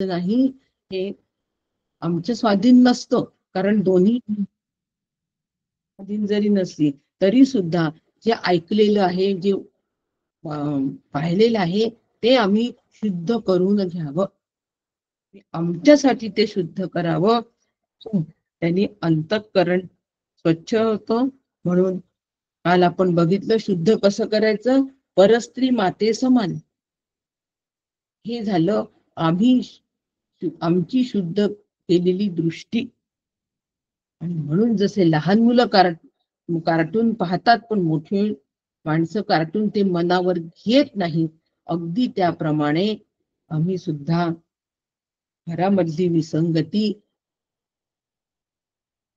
नाही, हे आमच्या स्वाधीन नसतं. कारण दोन्ही स्वाधीन जरी नसली तरी सुद्धा जे ऐकलेलं आहे, जे पाहिलेलं आहे, ते आम्ही शुद्ध करून घ्यावं. आमच्यासाठी ते शुद्ध करावं. त्यांनी अंतःकरण स्वच्छ होतं. म्हणून काल आपण बघितलं शुद्ध कसं करायचं. परस्त्री माते समान. हे झालं आमची शुद्ध केलेली दृष्टी. आणि म्हणून जसे लहान मुलं कार्टून पाहतात, पण मोठे माणसं कार्टून ते मनावर घेत नाही, अगदी त्याप्रमाणे आम्ही सुद्धा घरामधली विसंगती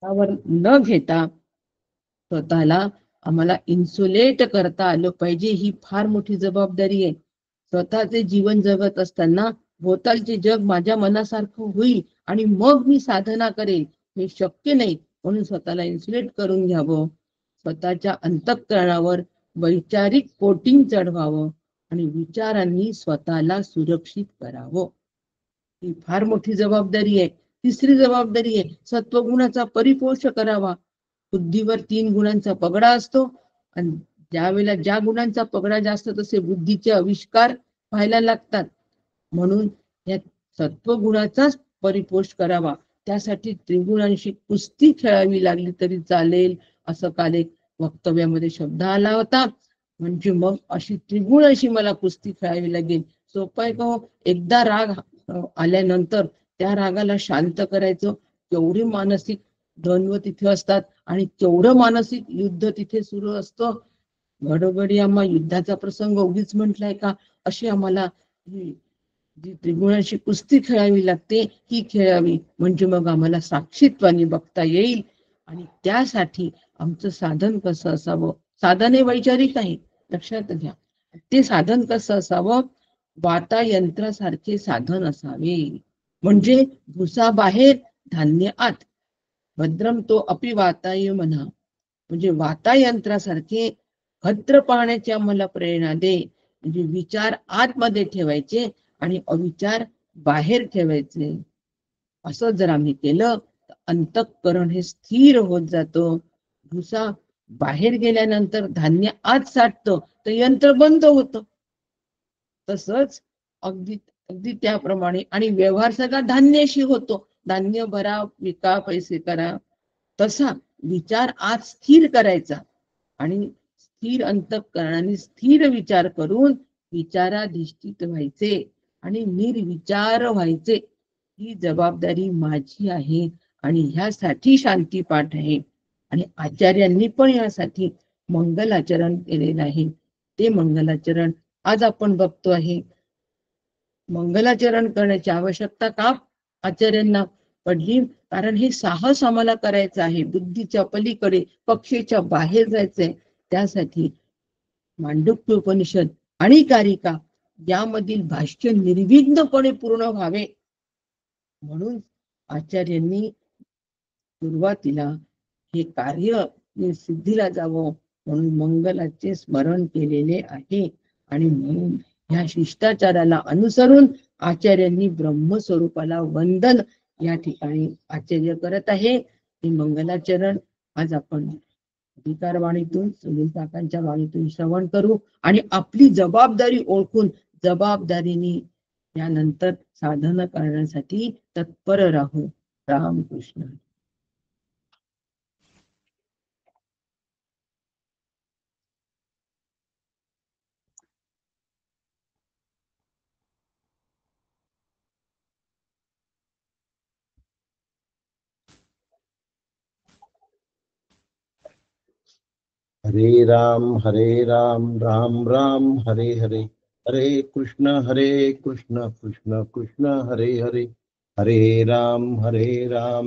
न घेता स्वतःला आम्हाला इन्सुलेट करता आलं पाहिजे. ही फार मोठी जबाबदारी आहे. स्वतःचे जीवन जगत असताना भोवतालचे जग माझ्या मनासारखं होईल आणि मग मी साधना करेल, हे शक्य नाही. म्हणून स्वतःला इन्सुलेट करून घ्यावं, स्वतःच्या अंतःकरणावर वैचारिक कोटिंग चढवावं आणि विचारांनी स्वतःला सुरक्षित करावं. ही फार मोठी जबाबदारी आहे. तिसरी जबाबदारी आहे सत्वगुणाचा परिपोष करावा. बुद्धीवर 3 गुणांचा पगडा असतो आणि ज्यावेळेला ज्या गुणांचा पगडा जास्त तसे बुद्धीचे आविष्कार व्हायला लागतात. म्हणून या सत्वगुणाचाच परिपोष करावा. त्यासाठी त्रिगुणांशी कुस्ती खेळावी लागली तरी चालेल, असं काल एक वक्तव्यामध्ये शब्द आला होता. म्हणजे मग अशी त्रिगुणाशी मला कुस्ती खेळावी लागेल. सोपं आहे का हो? एकदा राग आल्यानंतर त्या रागाला शांत करायचं. केवढी मानसिक द्वंद्व तिथे असतात आणि केवढं मानसिक युद्ध तिथे सुरू असतं. घडोघडी आम्हा युद्धाचा प्रसंग उगीच म्हटलाय का? अशी आम्हाला जी त्रिगुणाशी कुस्ती खेळावी लागते, ही खेळावी. म्हणजे मग आम्हाला साक्षीत्वाने बघता येईल. आणि त्यासाठी आमचं साधन कसं असावं? साधन हे वैचारिक आहे, लक्षात घ्या. ते साधन कसं असावं? वाता यंत्रासारखे साधन असावे. म्हणजे भुसा बाहेर, धान्य आत. भद्रम तो अपि वाताय म्हणा. म्हणजे वातायंत्रासारखे भद्र पाहण्याची आम्हाला प्रेरणा दे. म्हणजे विचार आतमध्ये ठेवायचे आणि अविचार बाहेर ठेवायचे. असं जर आम्ही केलं तर अंतःकरण हे स्थिर होत जातं. भुसा बाहेर गेल्यानंतर धान्य आत साठतं तर यंत्र बंद होतं. तसंच अगदी अगदी त्याप्रमाणे आणि व्यवहार सगळा धान्याशी होतो. धान्य भरा, विका, पैसे करा. तसा विचार आज स्थिर करायचा आणि स्थिर अंतःकरणाने स्थिर विचार करून विचाराधिष्ठित व्हायचे आणि निर्विचार व्हायचे. ही जबाबदारी माझी आहे आणि ह्यासाठी शांतीपाठ आहे. आणि आचार्यांनी पण यासाठी मंगलाचरण केलेलं आहे. ते मंगलाचरण आज आपण बघतो आहे. मंगलाचरण करण्याची आवश्यकता का आचार्यांना पडली? कारण हे साहस आम्हाला करायचं आहे. बुद्धीच्या पलीकडे, कक्षेच्या बाहेर जायचंय. त्यासाठी मांडुक्य उपनिषद आणि कारिका यामधील भाष्य निर्विघ्नपणे पूर्ण व्हावे, म्हणून आचार्यांनी सुरुवातीला हे कार्य सिद्धीला जावं म्हणून मंगलाचे स्मरण केलेले आहे. आणि म्हणून ह्या शिष्टाचाराला अनुसरून आचार्यांनी ब्रह्मस्वरूपाला वंदन या ठिकाणी आचार्य करत आहे. हे मंगलाचरण आज आपण अधिकारवाणीतून, सुनील काकांच्या वाणीतून श्रवण करू आणि आपली जबाबदारी ओळखून जबाबदारीने यानंतर साधना करण्यासाठी तत्पर राहू. रामकृष्ण. हरे राम राम राम हरे हरे, हरे कृष्ण कृष्ण कृष्ण हरे हरे, हरे राम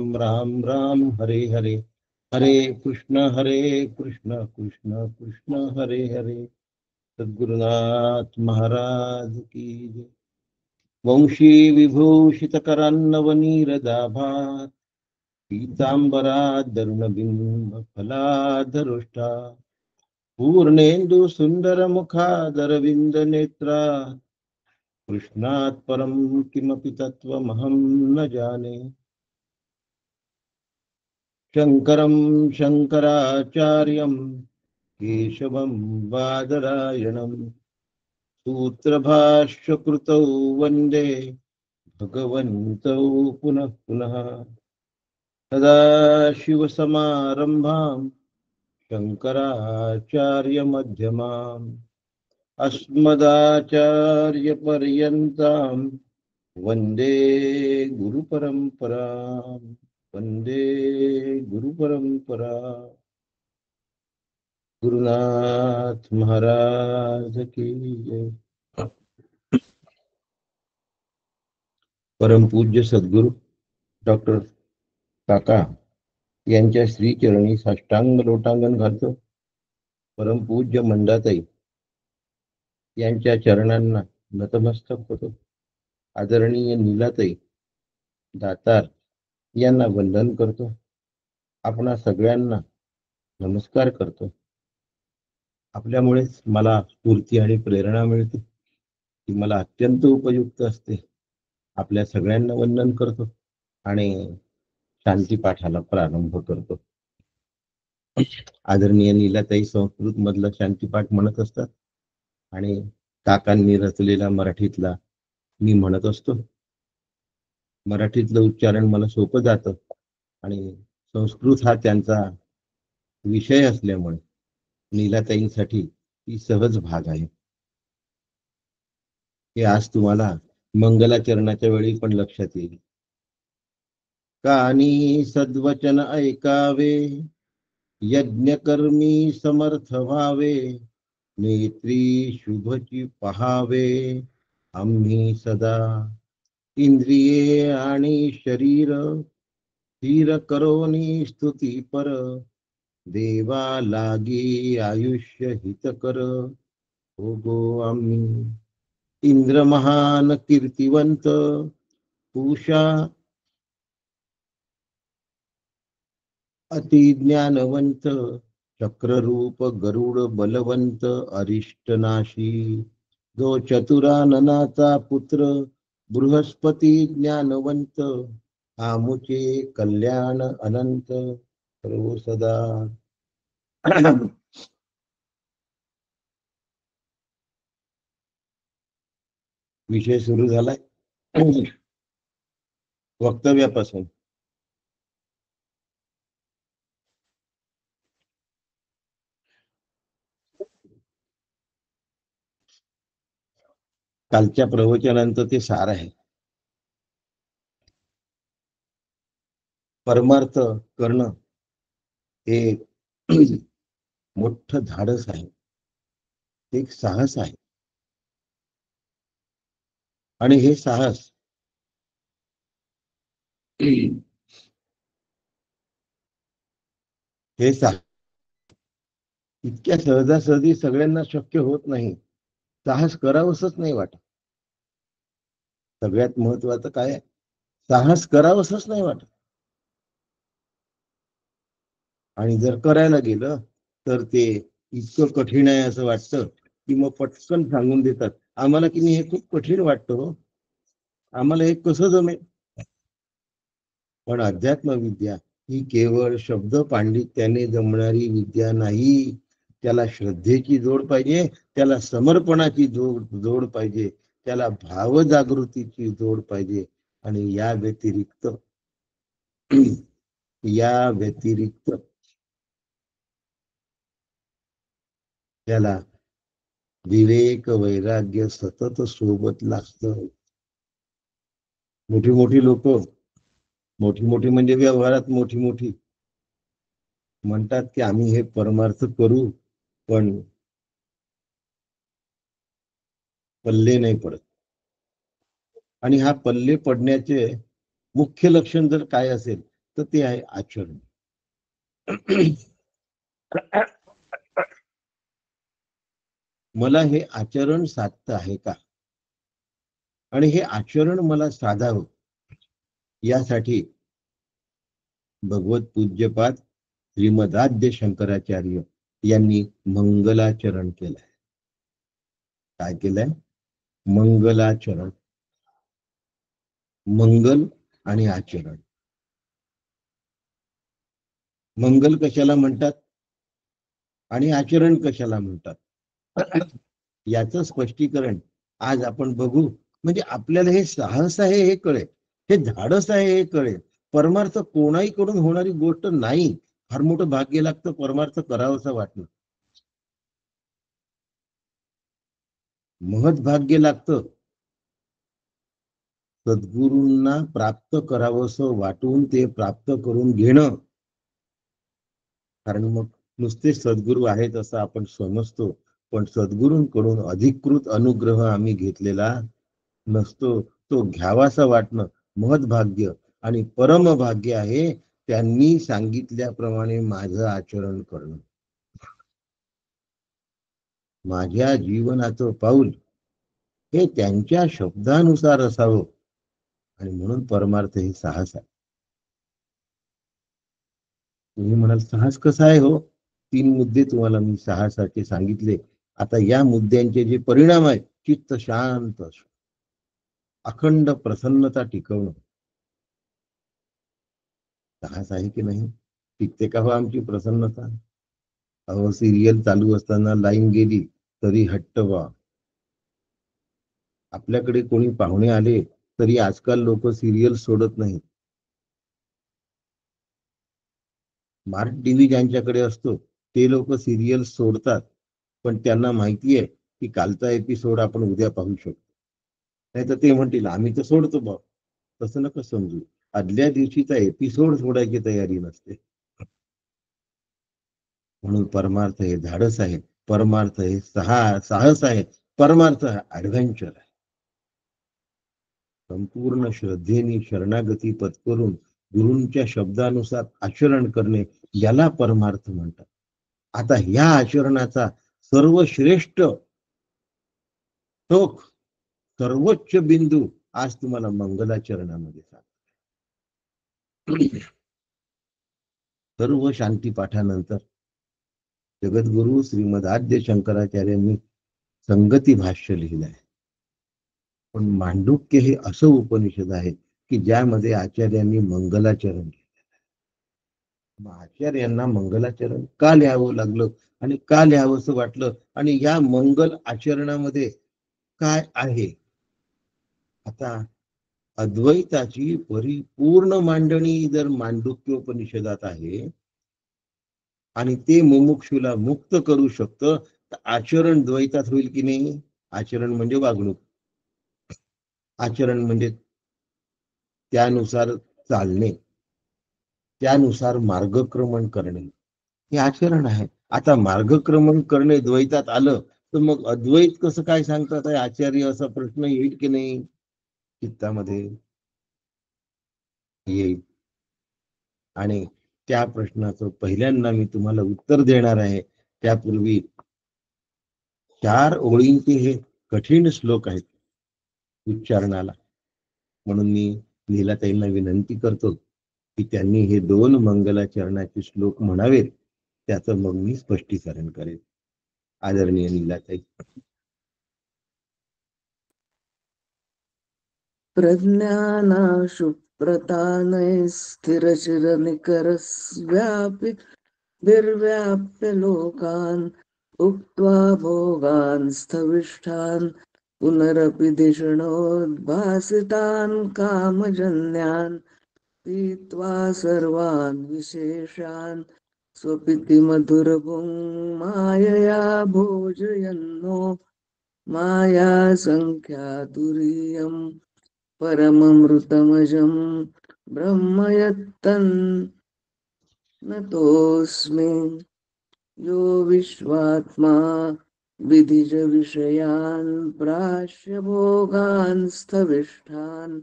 राम राम हरे हरे, हरे कृष्ण कृष्ण कृष्ण हरे हरे. सद्गुरुनाथ महाराज की जय. वंशी विभूषित करान्नवनीरदाभात पीतांबराधरुणबिंब फलाधरुष्टा पूर्णेन्दु सुंदर मुखादरविंद नेत्रा कृष्णात् परं किमपि तत्त्वमहं न जाने। शङ्करं शङ्कराचार्यं केशवं बादरायणं सूत्रभाष्यकृतौ वन्दे भगवन्तौ पुनः पुनः। सदाशिवसमारम्भां शङ्कराचार्यमध्यमाम् अस्मदाचार्यपर्यन्तां वन्दे गुरुपरम्पराम्। वन्दे गुरुपरम्परा। गुरुनाथ महाराज की जय। परमपूज्य सद्गुरु डॉक्टर काका यांच्या श्रीचरणी साष्टांग लोटांगण घालतो. परमपूज्य मंदाताई यांच्या चरणांना नतमस्तक होतो. आदरणीय नीलाताई दातार यांना वंदन करतो. आपणा सगळ्यांना नमस्कार करतो. आपल्यामुळेच मला स्फूर्ती आणि प्रेरणा मिळते, ती मला अत्यंत उपयुक्त असते. आपल्या सगळ्यांना वंदन करतो आणि शांती पाठाला प्रारंभ करतो. आदरणीय नीलाताई संस्कृत मधला शांतीपाठ म्हणत असतात आणि काकांनी रचलेला मराठीतला मी म्हणत असतो. मराठीतलं उच्चारण मला सोपं जातं आणि संस्कृत हा त्यांचा विषय असल्यामुळे नीलाताईंसाठी ती सहज भाग आहे. हे आज तुम्हाला मंगलाचरणाच्या वेळी पण लक्षात येईल. कानी सद्वचन ऐकावे, यज्ञकर्मी समर्थ व्हावे, नेत्री शुभची पहावे आम्ही सदा, इंद्रिये आणि शरीर स्थिर करोनी स्तुती पर, देवा लागी आयुष्य हितकर हो गो आम्ही. इंद्र महान कीर्तिवंत, पूषा अति ज्ञानवंत, चक्ररूप गरुड बलवंत अरिष्टनाशी, जो चतुराननाचा पुत्र बृहस्पती ज्ञानवंत, आमुचे कल्याण अनंत सर्व सदा. विषय सुरू झालाय वक्तव्यापासून. कालच्या प्रवचनांचं ते सार आहे. परमार्थ करणं हे मोठं धाडस आहे, एक साहस आहे. आणि हे साहस हे साहस इतक्या सहजासहजी सगळ्यांना शक्य होत नाही. साहस करावंसच नाही वाटत. सगळ्यात महत्वाचं काय आहे, साहस करावंसच नाही वाटत. आणि जर करायला गेलं तर ते इतकं कठीण आहे असं वाटतं की मग पटकन सांगून देतात, आम्हाला की नाही हे खूप कठीण वाटतं, आम्हाला हे कसं जमेल. पण अध्यात्म विद्या ही केवळ शब्द पांडित्याने जमणारी विद्या नाही. त्याला श्रद्धेची जोड पाहिजे, त्याला समर्पणाची जोड पाहिजे, त्याला भावजागृतीची जोड पाहिजे. आणि या व्यतिरिक्त त्याला विवेक वैराग्य सतत सोबत लागतं. मोठी मोठी लोक, मोठी मोठी म्हणजे व्यवहारात मोठी मोठी, म्हणतात की आम्ही हे परमार्थ करू, पण पल्ले नाही पडत. आणि हा पल्ले पडण्याचे मुख्य लक्षण जर काय असेल तर ते आहे आचरण. मला हे आचरण साधतं आहे का, आणि हे आचरण मला साधावं यासाठी भगवत पूज्यपाद श्रीमदाद्य शंकराचार्य यांनी मंगलाचरण केलंय. काय केलंय? मंगलाचरण. मंगल आणि आचरण. मंगल कशाला म्हणतात आणि आचरण कशाला म्हणतात याचं स्पष्टीकरण आज आपण बघू. म्हणजे आपल्याला हे साहस आहे हे कळेल, हे धाडस आहे हे कळेल. परमार्थ कोणाही कडून होणारी गोष्ट नाही. फार मोठं भाग्य लागतं परमार्थ करावंसं वाटलं. महत् भाग्य लागतं सद्गुरूंना प्राप्त करावंसं वाटून ते प्राप्त करून घेणं. कारण मग नुसते सद्गुरू आहेत असं आपण समजतो, पण सद्गुरूंकडून अधिकृत अनुग्रह आम्ही घेतलेला नसतो. तो घ्यावासा वाटणं महत्भाग्य आणि परमभाग्य आहे. त्यांनी सांगितल्याप्रमाणे माझं आचरण करणं. माझ्या जीवनाचं पाऊल हे त्यांच्या शब्दानुसार असावं. आणि म्हणून परमार्थ हे साहस आहे. तुम्ही म्हणाल साहस कसं आहे हो? 3 मुद्दे तुम्हाला मी साहसाचे सांगितले. आता या मुद्द्यांचे जे परिणाम आहेत, चित्त शांत असणं, अखंड प्रसन्नता टिकवणं. साहस आहे की नाही? टिकते का हो आमची प्रसन्नता? अहो सिरियल चालू असताना लाईन गेली तरी हट्ट व्हा. आपल्याकडे कोणी पाहुणे आले तरी आजकाल लोक सिरियल सोडत नाहीत. स्मार्ट टीव्ही ज्यांच्याकडे असतो ते लोक सिरियल सोडतात, पण त्यांना माहिती आहे की कालचा एपिसोड आपण उद्या पाहू शकतो. नाही तर ते म्हणतील आम्ही तर सोडतो बा. तसं नका समजू. आदल्या दिवशीचा एपिसोड सोडायची तयारी नसते. म्हणून परमार्थ हे धाडस आहे. परमार्थ हे साहस आहे. परमार्थ ऍडव्हेंचर आहे. संपूर्ण श्रद्धेने शरणागती पत्करून गुरूंच्या शब्दानुसार आचरण करणे याला परमार्थ म्हणतात. आता ह्या आचरणाचा सर्वश्रेष्ठ टोक, सर्वोच्च बिंदू आज तुम्हाला मंगलाचरणामध्ये सांगतो. सर्व शांती पाठानंतर जगद्गुरु श्रीमद आद्य शंकराचार्यांनी संगती भाष्य लिहिलं आहे. पण मांडुक्य हे असं उपनिषद आहे की ज्यामध्ये आचार्यांनी मंगलाचरण केलं. आचार्यांना मंगलाचरण का लिहावं लागलं आणि का लिहावंसं वाटलं आणि या मंगल आचरणामध्ये काय आहे? आता अद्वैताची परिपूर्ण मांडणी जर मांडुक्योपनिषदात आहे आणि ते मुमुक्षुला मुक्त करू शकतं, तर आचरण द्वैतात होईल की नाही? आचरण म्हणजे वागणूक, आचरण म्हणजे त्यानुसार चालणे, त्यानुसार मार्गक्रमण करणे, हे आचरण आहे. आता मार्गक्रमण करणे द्वैतात आलं तर मग अद्वैत कसं काय सांगतात आहे आचार्य, असा प्रश्न येईल की नाही चित्तामध्ये? येईल. आणि त्या प्रश्नाचं पहिल्यांदा मी तुम्हाला उत्तर देणार आहे. त्यापूर्वी 4 ओळींचे हे कठीण श्लोक आहेत उच्चारणाला. म्हणून मी लीलाताईंना विनंती करतो की त्यांनी हे 2 मंगलाचरणाचे श्लोक म्हणावेत. त्याचं मग मी स्पष्टीकरण करेन. आदरणीय लीलाताई. प्रज्ञानाशु प्रतानय स्थिरचिरनिकरस व्यापी निर्व्याप्य लोकान् उक्त्वा भोगान् स्थविष्ठान् पुनरपि धिषणोद्भासितान् कामजन्यान् पीत्वा सर्वान् विशेषान् स्वपिति मधुरभुङ् मायया भोजयन्नो माया संख्यातुरीयम् परममृतमजं ब्रह्म यत्तन्नतोऽस्मि यो विश्वात्मा विधिज विषयान् प्राश्य भोगान् स्थविष्ठान्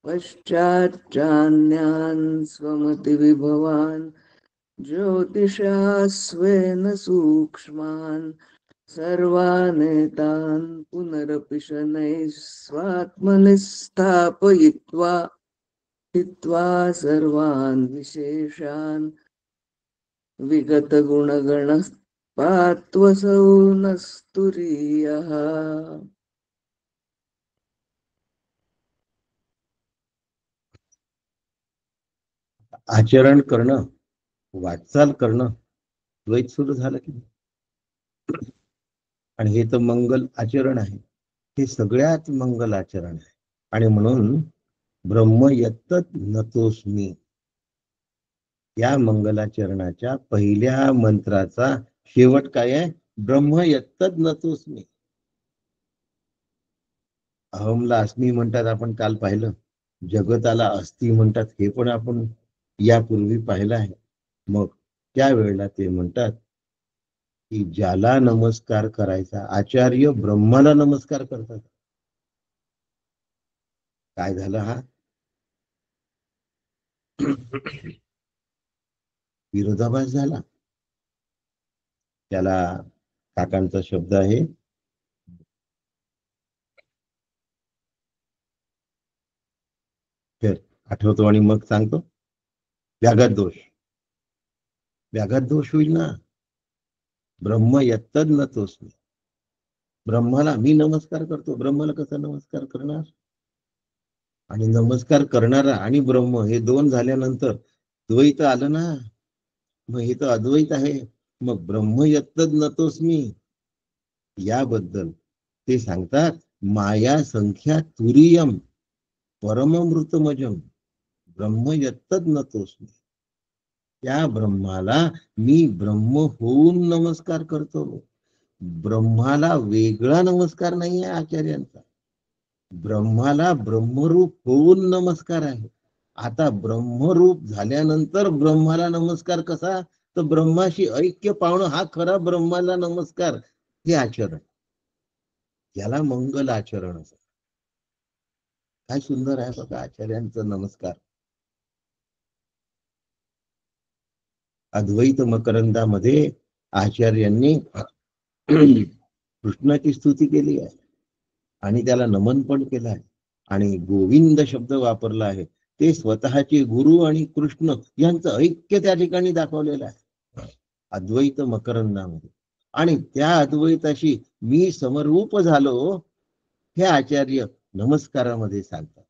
पश्चाच्चान्यान् स्वमतिविभवान् ज्योतिषा स्वेन सूक्ष्मान् सर्वानेतान् पुनरपि शनैः स्वात्मनि स्थापयित्वा हित्वा सर्वान् विशेषान् विगतगुणगणः पात्वसौ नस्तुरीयः. आचरण करणं, वाटचाल करणं, द्वैत सुरू झालं की आणि हे तर मंगल आचरण आहे. हे सगळ्यात मंगल आचरण आहे. आणि म्हणून ब्रह्म यत्तत नतोस्मी या मंगलाचरणाच्या पहिल्या मंत्राचा शेवट काय आहे? ब्रह्म यत्तत नतोस्मी. अहमला अस्मी म्हणतात, आपण काल पाहिलं. जगताला अस्ति म्हणतात, हे पण आपण यापूर्वी पाहिलं आहे. मग त्यावेळेला ते म्हणतात की ज्याला नमस्कार करायचा, आचार्य ब्रह्माला नमस्कार करतात. काय झालं? हा विरोधाभास झाला. त्याला काकांचा शब्द आहे, तर आठवतो आणि मग सांगतो. व्याघात दोष. व्याघात दोष होईल ना. ब्रह्म यत्तद नतोस्मी. ब्रह्माला मी नमस्कार करतो, ब्रह्माला कसा नमस्कार करणार? आणि नमस्कार करणारा आणि ब्रह्म हे दोन झाल्यानंतर द्वैत आलं ना. मग हे तर अद्वैत आहे. मग ब्रह्म यत्तद नतोस्मी याबद्दल ते सांगतात, माया संख्या तुरीयम परममृतमजम ब्रह्म यत्तद नतोस्मी. त्या ब्रह्माला मी ब्रह्म होऊन नमस्कार करतो. ब्रह्माला वेगळा नमस्कार नाही आहे आचार्यांचा. ब्रह्माला ब्रह्मरूप होऊन नमस्कार आहे. आता ब्रह्मरूप झाल्यानंतर ब्रह्माला नमस्कार कसा? तर ब्रह्माशी ऐक्य पावणं हा खरा ब्रह्माला नमस्कार. हे आचरण, याला मंगल आचरण असं. काय सुंदर आहे बघा आचार्यांचं नमस्कार. अद्वैत मकरंदामध्ये आचार्यांनी कृष्णाची स्तुती केली आहे आणि त्याला नमन पण केलं आहे आणि गोविंद शब्द वापरला आहे. ते स्वतःचे गुरु आणि कृष्ण यांचं ऐक्य त्या ठिकाणी दाखवलेलं आहे अद्वैत मकरंदामध्ये. आणि त्या अद्वैताशी मी समरूप झालो हे आचार्य नमस्कारामध्ये सांगतात.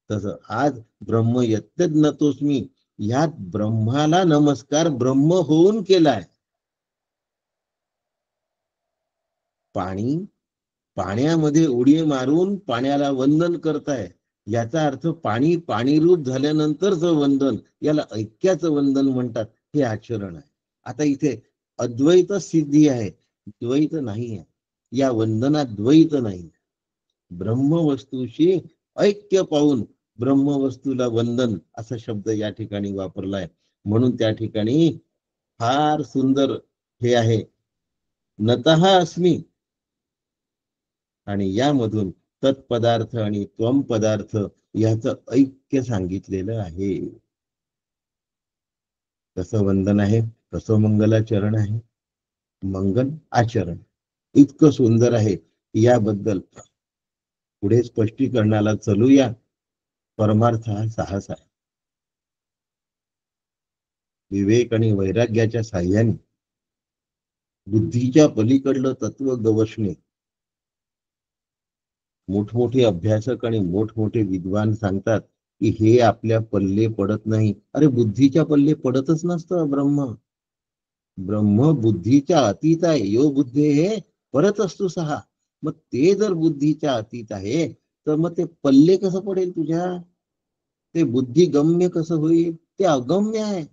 तसं आज ब्रह्म यत्तद नतोस्मी ह्यात ब्रह्माला नमस्कार ब्रह्म होऊन केलाय. पाण्यामध्ये उडी मारून पाण्याला वंदन करताय, याचा अर्थ पाणी पाणीरूप झाल्यानंतरचं वंदन, याला ऐक्याचं वंदन म्हणतात. हे आचरण आहे. आता इथे अद्वैत सिद्धी आहे, द्वैत नाही आहे. या वंदनात द्वैत नाही. ब्रह्मवस्तूशी ऐक्य पाहून ब्रह्मवस्तूला वंदन असा शब्द या ठिकाणी वापरलाय. म्हणून त्या ठिकाणी फार सुंदर हे आहे, नतः अस्मी. आणि यामधून तत्पदार्थ आणि त्वम पदार्थ याचं ऐक्य सांगितलेलं आहे. कसं वंदन आहे, कसं मंगलाचरण आहे. मंगल आचरण इतकं सुंदर आहे. याबद्दल पुढे स्पष्टीकरणाला चलूया. परमार्थ हा साहस आहे. विवेक आणि वैराग्याच्या साह्याने बुद्धीच्या पलीकडलं तत्व गवसणे. मोठमोठे अभ्यासक आणि मोठमोठे विद्वान सांगतात की हे आपल्या पल्ले पडत नाही. अरे बुद्धीच्या पल्ले पडतच नसतं ब्रह्म. ब्रह्म बुद्धीच्या अतीत आहे. यो बुद्धी हे परत असतो सहा. मग ते जर बुद्धीच्या अतीत आहे तर मग ते पल्ले कसं पडेल तुझ्या? ते बुद्धी गम्य कसं होईल? ते अगम्य आहे.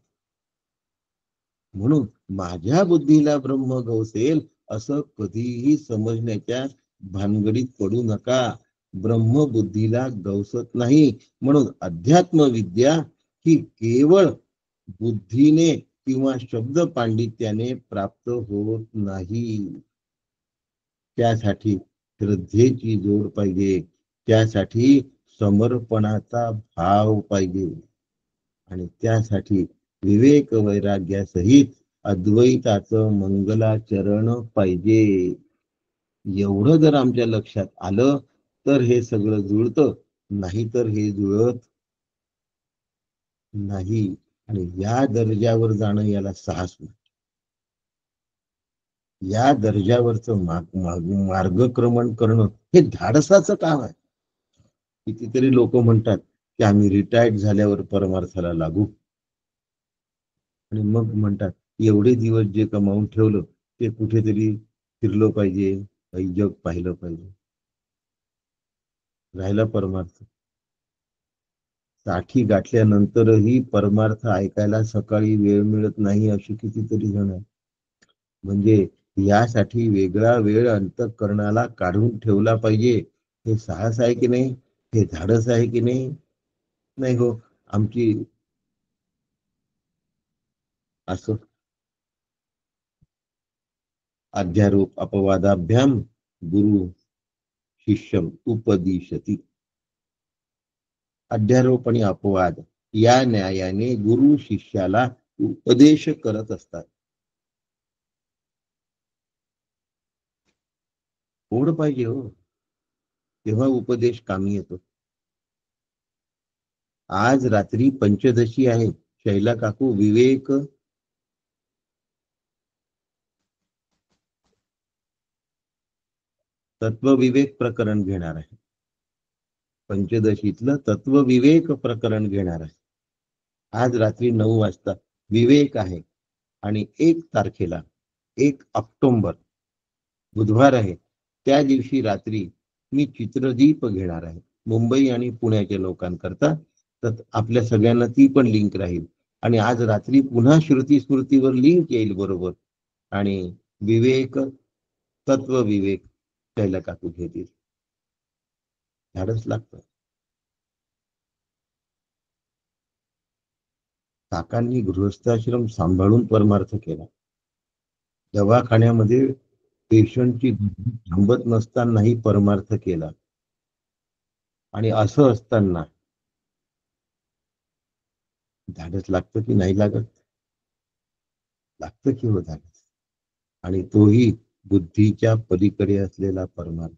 म्हणून माझ्या बुद्धीला ब्रह्म गवसेल असं कधीही समजण्याच्या भानगडीत पडू नका. ब्रह्म बुद्धीला गवसत नाही. म्हणून अध्यात्म विद्या ही केवळ बुद्धीने किंवा शब्द पांडित्याने प्राप्त होत नाही. त्यासाठी श्रद्धेची जोड पाहिजे, त्यासाठी समर्पणाचा भाव पाहिजे आणि त्यासाठी विवेक वैराग्यासहित अद्वैताचं मंगलाचरण पाहिजे. एवढं जर आमच्या लक्षात आलं तर हे सगळं जुळतं, नाही तर हे जुळत नाही. आणि या दर्जावर जाणं याला साहस नाही. या दर्जावरचं मार्गक्रमण करणं हे धाडसाचं काम आहे. कितीतरी लोक म्हणतात की आम्ही रिटायर्ड झाल्यावर परमार्थाला लागू. आणि मग म्हणतात एवढे दिवस जे कमावून ठेवलं ते कुठेतरी फिरलो पाहिजे, काही जग पाहिलं पाहिजे. राहिला परमार्थ. साठी गाठल्यानंतरही परमार्थ ऐकायला सकाळी वेळ मिळत नाही अशी कितीतरी जण आहेत. म्हणजे यासाठी वेगळा वेळ अंतःकरणाला काढून ठेवला पाहिजे. हे साहस आहे की नाही? हे धाडस आहे की नाही? नाही हो. आमची असं अध्यारोप अपवादाभ्याम गुरु शिष्यम उपदिशती. अध्यारोप आणि अपवाद या न्यायाने गुरु शिष्याला उपदेश करत असतात. ओढ पाहिजे हो, तेव्हा उपदेश कामी येतो. आज रात्री पंचदशी आहे. शैला काकू विवेक तत्वविवेक प्रकरण घेणार आहे. पंचदशीतलं तत्वविवेक प्रकरण घेणार आहे. आज रात्री 9 वाजता विवेक आहे. आणि 1 तारखेला 1 ऑक्टोबर बुधवार आहे, त्या दिवशी रात्री मी चित्रदीप घेणार आहे मुंबई आणि पुण्याच्या लोकांकरता. तर आपल्या सगळ्यांना ती पण लिंक राहील. आणि आज रात्री पुन्हा श्रुती स्मृतीवर लिंक येईल बरोबर. आणि विवेक तत्वविवेक शैला काकू घेतील. धाडस लागतं. काकांनी गृहस्थाश्रम सांभाळून परमार्थ केला. दवाखान्यामध्ये पेशंटची थांबत नसतानाही परमार्थ केला. आणि असं असताना धाडस लागतं की नाही लागत? लागतं की हो धाडस. आणि तोही बुद्धीच्या पलीकडे असलेला परमार्थ.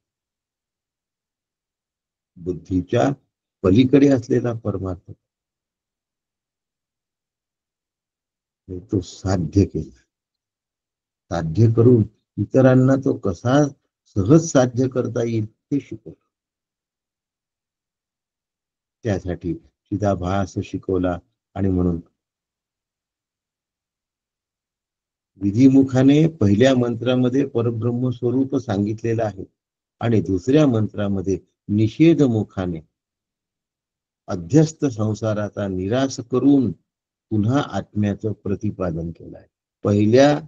बुद्धीच्या पलीकडे असलेला परमार्थ तो साध्य केला. साध्य करून इतरांना तो कसा सहज साध्य करता येईल हे शिकवलं. त्यासाठी चिदाभास शिकवला. आणि म्हणून विधिमुखाने पहिल्या मंत्रामध्ये परब्रह्म स्वरूप सांगितलेलं आहे. आणि दुसऱ्या मंत्रामध्ये निषेधमुखाने अध्यस्त संसाराचा निराश करून पुन्हा आत्म्याचं प्रतिपादन केलं आहे. पहिल्या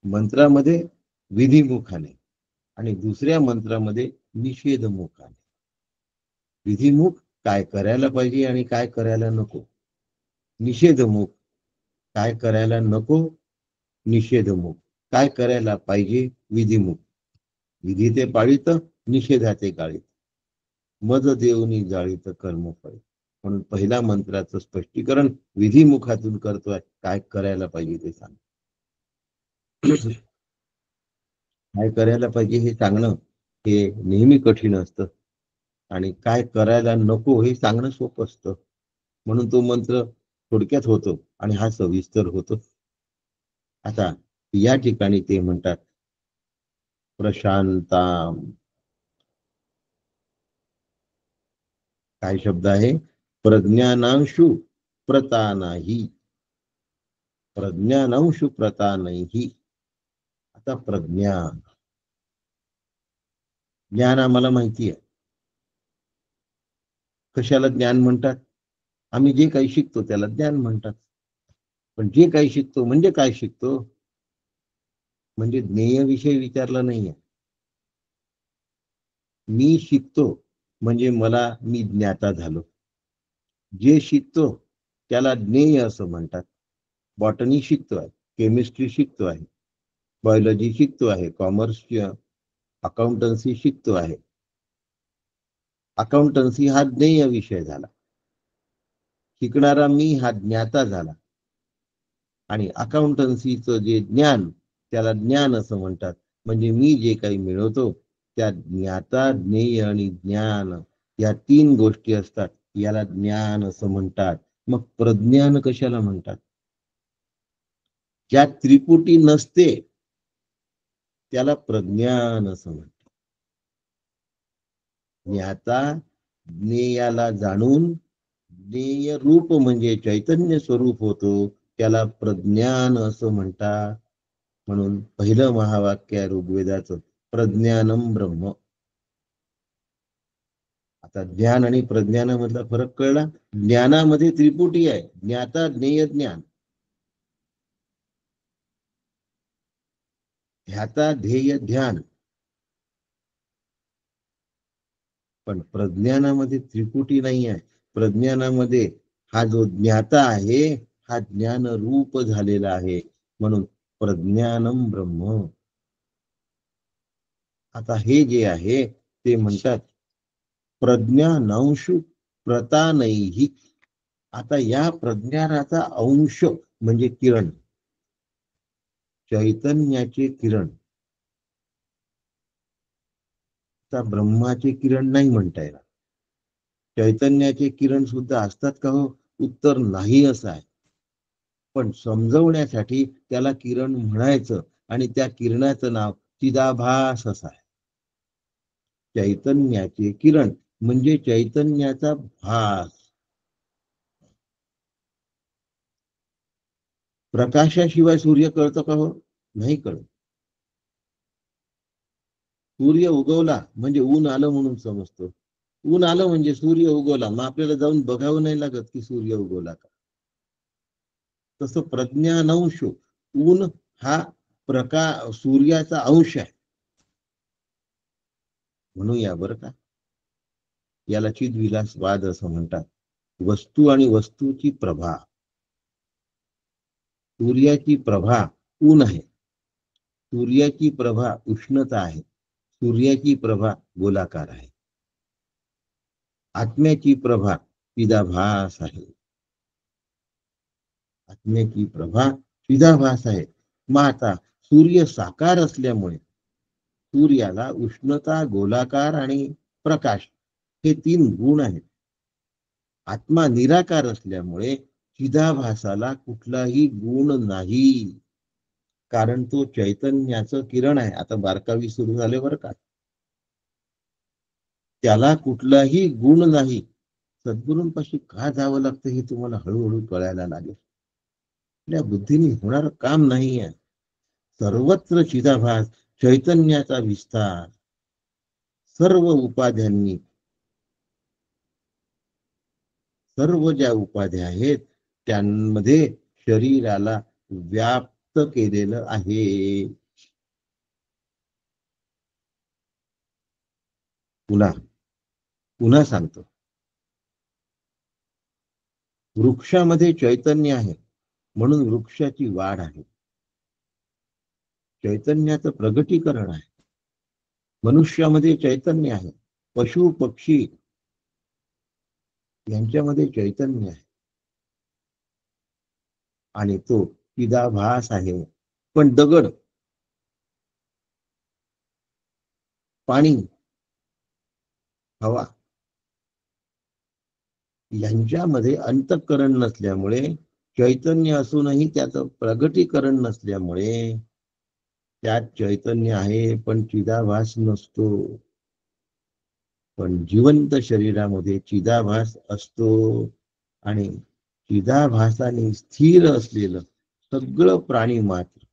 मंत्रामध्ये विधिमुखाने आणि दुसऱ्या मंत्रामध्ये निषेधमुखाने. विधिमुख काय करायला पाहिजे आणि काय करायला नको. निषेधमुख काय करायला नको. निषेधमुख काय करायला पाहिजे. विधिमुख विधी ते पाळीत, निषेधाचे गाळीत. मज देऊनी जाळीत कर्मफळ. म्हणून पहिल्या मंत्राचं स्पष्टीकरण विधिमुखातून करतोय. काय करायला पाहिजे ते सांग. काय करायला पाहिजे हे सांगणं हे नेहमी कठीण असतं. आणि काय करायला नको हे सांगणं सोपं असतं. म्हणून तो मंत्र थोडक्यात होतो आणि हा सविस्तर होतो. आता या ठिकाणी ते म्हणतात प्रशांता. काय शब्द आहे? प्रज्ञानांशु प्रता नाही. प्रज्ञानांशु प्रता नाही. आता प्रज्ञान ज्ञान आम्हाला माहिती आहे. कशाला ज्ञान म्हणतात? आम्ही जे काही शिकतो त्याला ज्ञान म्हणतात. पण जे काही शिकतो म्हणजे काय शिकतो? म्हणजे ज्ञेय विषय विचारला नाहीये. मी शिकतो म्हणजे मी ज्ञाता झालो. जे शिकतो त्याला ज्ञेय असं म्हणतात. बॉटनी शिकतो आहे, केमिस्ट्री शिकतो आहे, बायोलॉजी शिकतो आहे, कॉमर्स अकाउंटन्सी शिकतो आहे. अकाउंटन्सी हा ज्ञेय विषय झाला. शिकणारा मी हा ज्ञाता झाला. आणि अकाउंटन्सीचं जे ज्ञान त्याला ज्ञान असं म्हणतात. म्हणजे मी जे काही मिळवतो त्या ज्ञाता, ज्ञेय आणि ज्ञान या 3 गोष्टी असतात. याला ज्ञान असं म्हणतात. मग प्रज्ञान कशाला म्हणतात? ज्या त्रिपुटी नसते त्याला प्रज्ञान असं म्हणतात. ज्ञाता, ज्ञेयाला जाणून ज्ञेय रूप म्हणजे चैतन्य स्वरूप होतो, त्याला प्रज्ञान असं म्हणतात. म्हणून पहिलं महावाक्य आहे ऋग्वेदाचं, प्रज्ञानम ब्रह्म. आता ज्ञान आणि प्रज्ञानामधला फरक कळला. ज्ञानामध्ये त्रिपुटी आहे, ज्ञाता ज्ञेय ज्ञान, ध्याता ध्येय ध्यान. पण प्रज्ञानामध्ये त्रिपुटी नाही आहे. प्रज्ञानामध्ये हा जो ज्ञाता आहे हा ज्ञान रूप झालेला आहे, म्हणून प्रज्ञानम ब्रह्म. आता हे जे आहे ते म्हणतात प्रज्ञानांश प्रतानैहि. आता या प्रज्ञानाचा अंश म्हणजे किरण, चैतन्याचे किरण. आता ब्रह्माचे किरण नाही म्हणता येणार. चैतन्याचे किरण सुद्धा असतात का हो? उत्तर नाही असं आहे. पण समजवण्यासाठी त्याला किरण म्हणायचं आणि त्या किरणाचं नाव चिदाभास असं आहे. चैतन्याचे किरण म्हणजे चैतन्याचा भास. प्रकाशाशिवाय सूर्य कळतो का हो? नाही कळत. सूर्य उगवला म्हणजे ऊन आलं म्हणून समजतो. ऊन आलं म्हणजे सूर्य उगवला, मग आपल्याला जाऊन बघावं नाही लागत की सूर्य उगवला का. तसं प्रज्ञानंश, ऊन हा सूर्याचा अंश आहे म्हणूया बरं का. याला चिदविलासवाद असं म्हणतात. वस्तू आणि वस्तूची प्रभा. सूर्याची प्रभा ऊन आहे, सूर्याची प्रभा उष्णता आहे, सूर्याची प्रभा गोलाकार आहे. आत्म्याची प्रभा चिदाभास आहे. आत्म्याची प्रभा चिदाभास आहे. मग आता सूर्य साकार असल्यामुळे सूर्याला उष्णता, गोलाकार आणि प्रकाश हे 3 गुण आहेत. आत्मा निराकार असल्यामुळे चिदाभासाला कुठलाही गुण नाही, कारण तो चैतन्याचं किरण आहे. आता 12वी सुरू झाले बरं का. त्याला कुठलाही गुण नाही. सद्गुरूंपाशी का जावं लागतं हे तुम्हाला हळूहळू कळायला लागेल. आपल्या बुद्धीने होणारं काम नाही आहे. सर्वत्र चिदाभास, चैतन्याचा विस्तार. सर्व उपाध्यांनी, सर्व ज्या उपाध्या आहेत त्यांमध्ये शरीराला व्याप्त केलेलं आहे. पुन्हा पुन्हा सांगतो, वृक्षामध्ये चैतन्य आहे म्हणून वृक्षाची वाढ आहे. चैतन्याचं प्रगटीकरण आहे. मनुष्यामध्ये चैतन्य आहे, पशु पक्षी यांच्यामध्ये चैतन्य आहे आणि तो चिदाभास आहे. पण दगड, पाणी, हवा यांच्यामध्ये अंतःकरण नसल्यामुळे, चैतन्य असूनही त्याचं प्रगटीकरण नसल्यामुळे त्यात चैतन्य आहे पण चिदाभास नसतो. पण जिवंत शरीरामध्ये चिदाभास असतो आणि चिदाभासाने स्थिर असलेलं सगळं प्राणी मात्र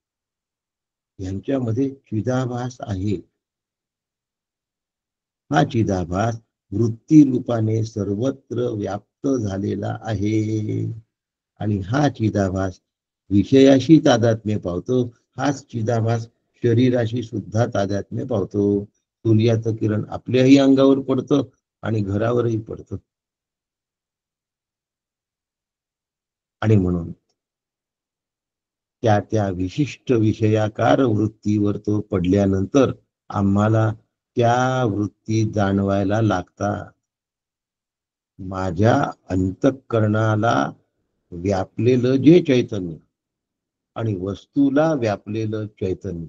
यांच्यामध्ये चिदाभास आहे. हा चिदाभास वृत्ती रूपाने सर्वत्र व्याप्त झालेला आहे आणि हा चिदाभास विषयाशी तादात्म्य पावतो. हाच चिदाभास शरीराशी सुद्धा तादात्म्य पावतो. सूर्याचं किरण आपल्याही अंगावर पडतं आणि घरावरही पडतं. आणि म्हणून त्या त्या विशिष्ट विषयाकार वृत्तीवर तो पडल्यानंतर आम्हाला त्या वृत्ती जाणवायला लागतात. माझ्या अंतःकरणाला व्यापलेलं जे चैतन्य आणि वस्तूला व्यापलेलं चैतन्य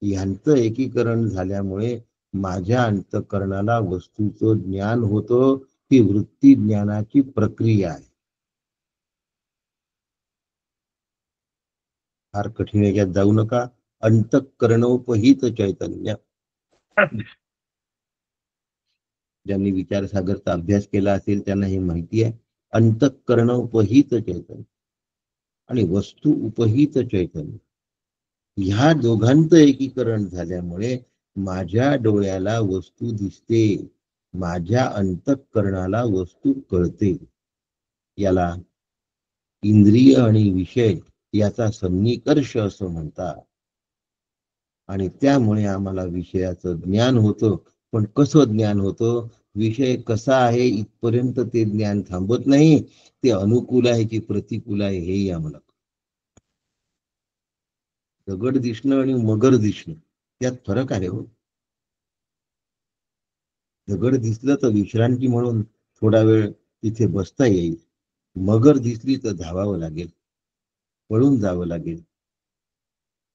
यांचं एकीकरण झाल्यामुळे माझ्या अंतःकरणाला वस्तूचं ज्ञान होतं. ही वृत्ती ज्ञानाची प्रक्रिया आहे. फार कठीण याच्यात जाऊ नका. अंतःकरणोपहित चैतन्य ज्यांनी विचारसागरचा अभ्यास केला असेल त्यांना हे माहिती आहे. अंतःकरण उपहित चैतन्य आणि वस्तू उपहित चैतन्य, ह्या दोघांचं एकीकरण झाल्यामुळे माझ्या डोळ्याला वस्तू दिसते, माझ्या अंतःकरणाला वस्तू कळते. याला इंद्रिय आणि विषय याचा सन्निकर्ष असं म्हणतात. आणि त्यामुळे आम्हाला विषयाचं ज्ञान होतं. पण कसं ज्ञान होतं? विषय कसा आहे इथपर्यंत ते ज्ञान थांबत नाही. ते अनुकूल आहे की प्रतिकूल आहे हेही आम्हाला. दगड दिसणं आणि मगर दिसणं यात फरक आहे हो. दगड दिसलं तर विश्रांती म्हणून थोडा वेळ तिथे बसता येईल. मगर दिसली तर धावावं लागेल, पळून जावं लागेल.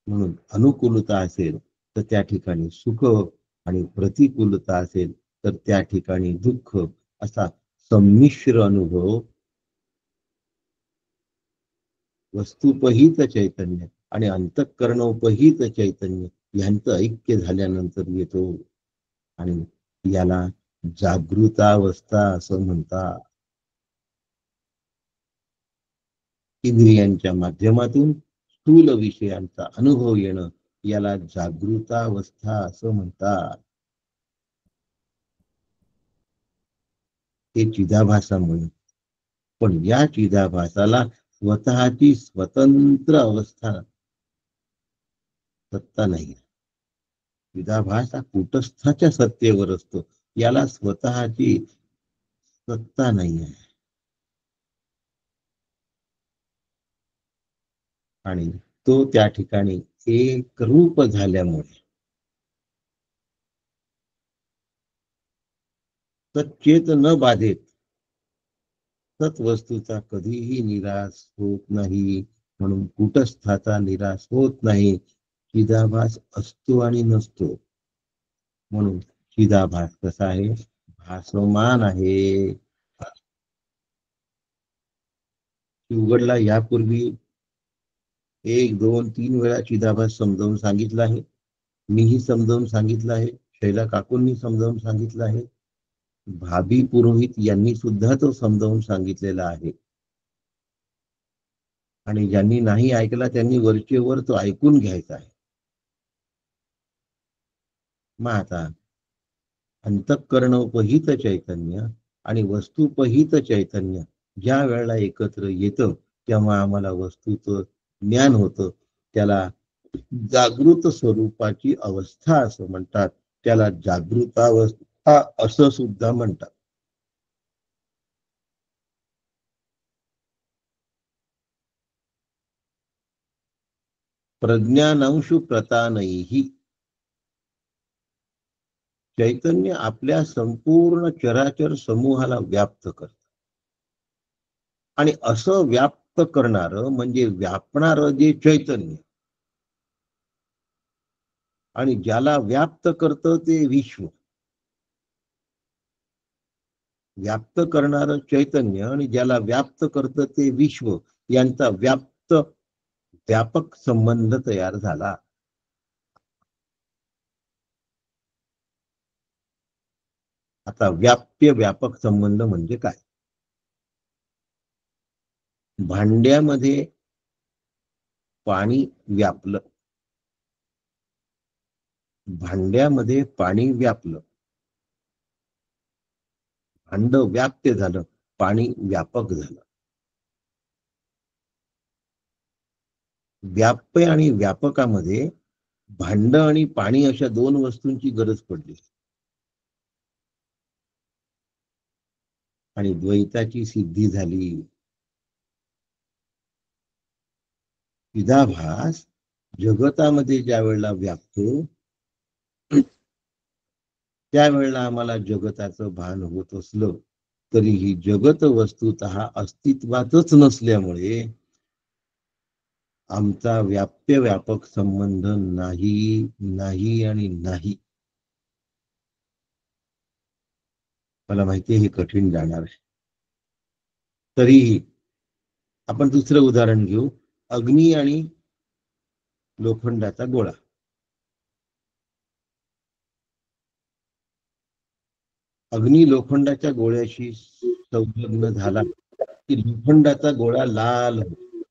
म्हणून अनुकूलता असेल तर त्या ठिकाणी सुख आणि प्रतिकूलता असेल तर त्या ठिकाणी दुःख, असा संमिश्र अनुभव वस्तुपहित चैतन्य आणि अंतःकरणोपहित चैतन्य यांचं ऐक्य झाल्यानंतर येतो. आणि याला जागृतावस्था असं म्हणतात. इंद्रियांच्या माध्यमातून स्थूल विषयांचा अनुभव येणं याला जागृतावस्था असं म्हणतात. हे चिदाभासामुळे. पण या चिदाभासाला स्वतःची स्वतंत्र अवस्था, सत्ता नाही. चिदाभास हा कुटस्थाच्या सत्तेवर असतो, याला स्वतःची सत्ता नाही आहे. आणि तो त्या ठिकाणी एक रूप झाल्यामुळे सच्चेत न बाधेत सत्वस्तूचा कधीही निराश होत नाही. म्हणून कुटस्थाचा निराश होत नाही. चिदाभास असतो आणि नसतो. म्हणून चिदाभास कसा आहे? भासमान आहे. उघडला यापूर्वी 1, 2, 3 वेळा चिदाभास समजावून सांगितलं आहे. मीही समजावून सांगितलं आहे. शैला काकूंनी समजावून सांगितलं आहे. भाभी पुरोहित यांनी सुद्धा तो समजावून सांगितलेला आहे. आणि ज्यांनी नाही ऐकला त्यांनी वरचे वर तो ऐकून घ्यायचा आहे. मग आता अंतःकरणोपहित चैतन्य आणि वस्तुपहित चैतन्य ज्या वेळेला एकत्र येतं तेव्हा आम्हाला वस्तूचं ज्ञान होतं. त्याला जागृत स्वरूपाची अवस्था असं म्हणतात. त्याला जागृतावस्था असं सुद्धा म्हणतात. प्रज्ञानांशु प्रतानैहि, चैतन्य आपल्या संपूर्ण चराचर समूहाला व्याप्त करत. आणि असं व्याप्त करणारं म्हणजे व्यापणारं जे चैतन्य, आणि ज्याला व्याप्त करतं ते विश्व. व्याप्त करणारं चैतन्य आणि ज्याला व्याप्त करतं ते विश्व यांचा व्यापक संबंध तयार झाला. आता व्याप्य व्यापक संबंध म्हणजे काय? भांड्यामध्ये पाणी व्यापलं, भांड्यामध्ये पाणी व्यापलं, भांड व्याप्य झालं, पाणी व्यापक झालं. व्याप्य आणि व्यापकामध्ये भांड आणि पाणी अशा दोन वस्तूंची गरज पडली. आणि द्वैताची सिद्धी झाली. चिदाभास जगतामध्ये ज्या वेळेला व्यापतो त्यावेळेला आम्हाला जगताचं भान होत असलं तरीही जगत वस्तुतः अस्तित्वातच नसल्यामुळे आमचा व्याप्य व्यापक संबंध नाही, नाही आणि नाही. मला माहिती आहे हे कठीण जाणार आहे. तरीही आपण दुसरं उदाहरण घेऊ. अग्नी आणि लोखंडाचा गोळा. अग्नी लोखंडाच्या गोळ्याशी संलग्न झाला की लोखंडाचा गोळा लाल होतो.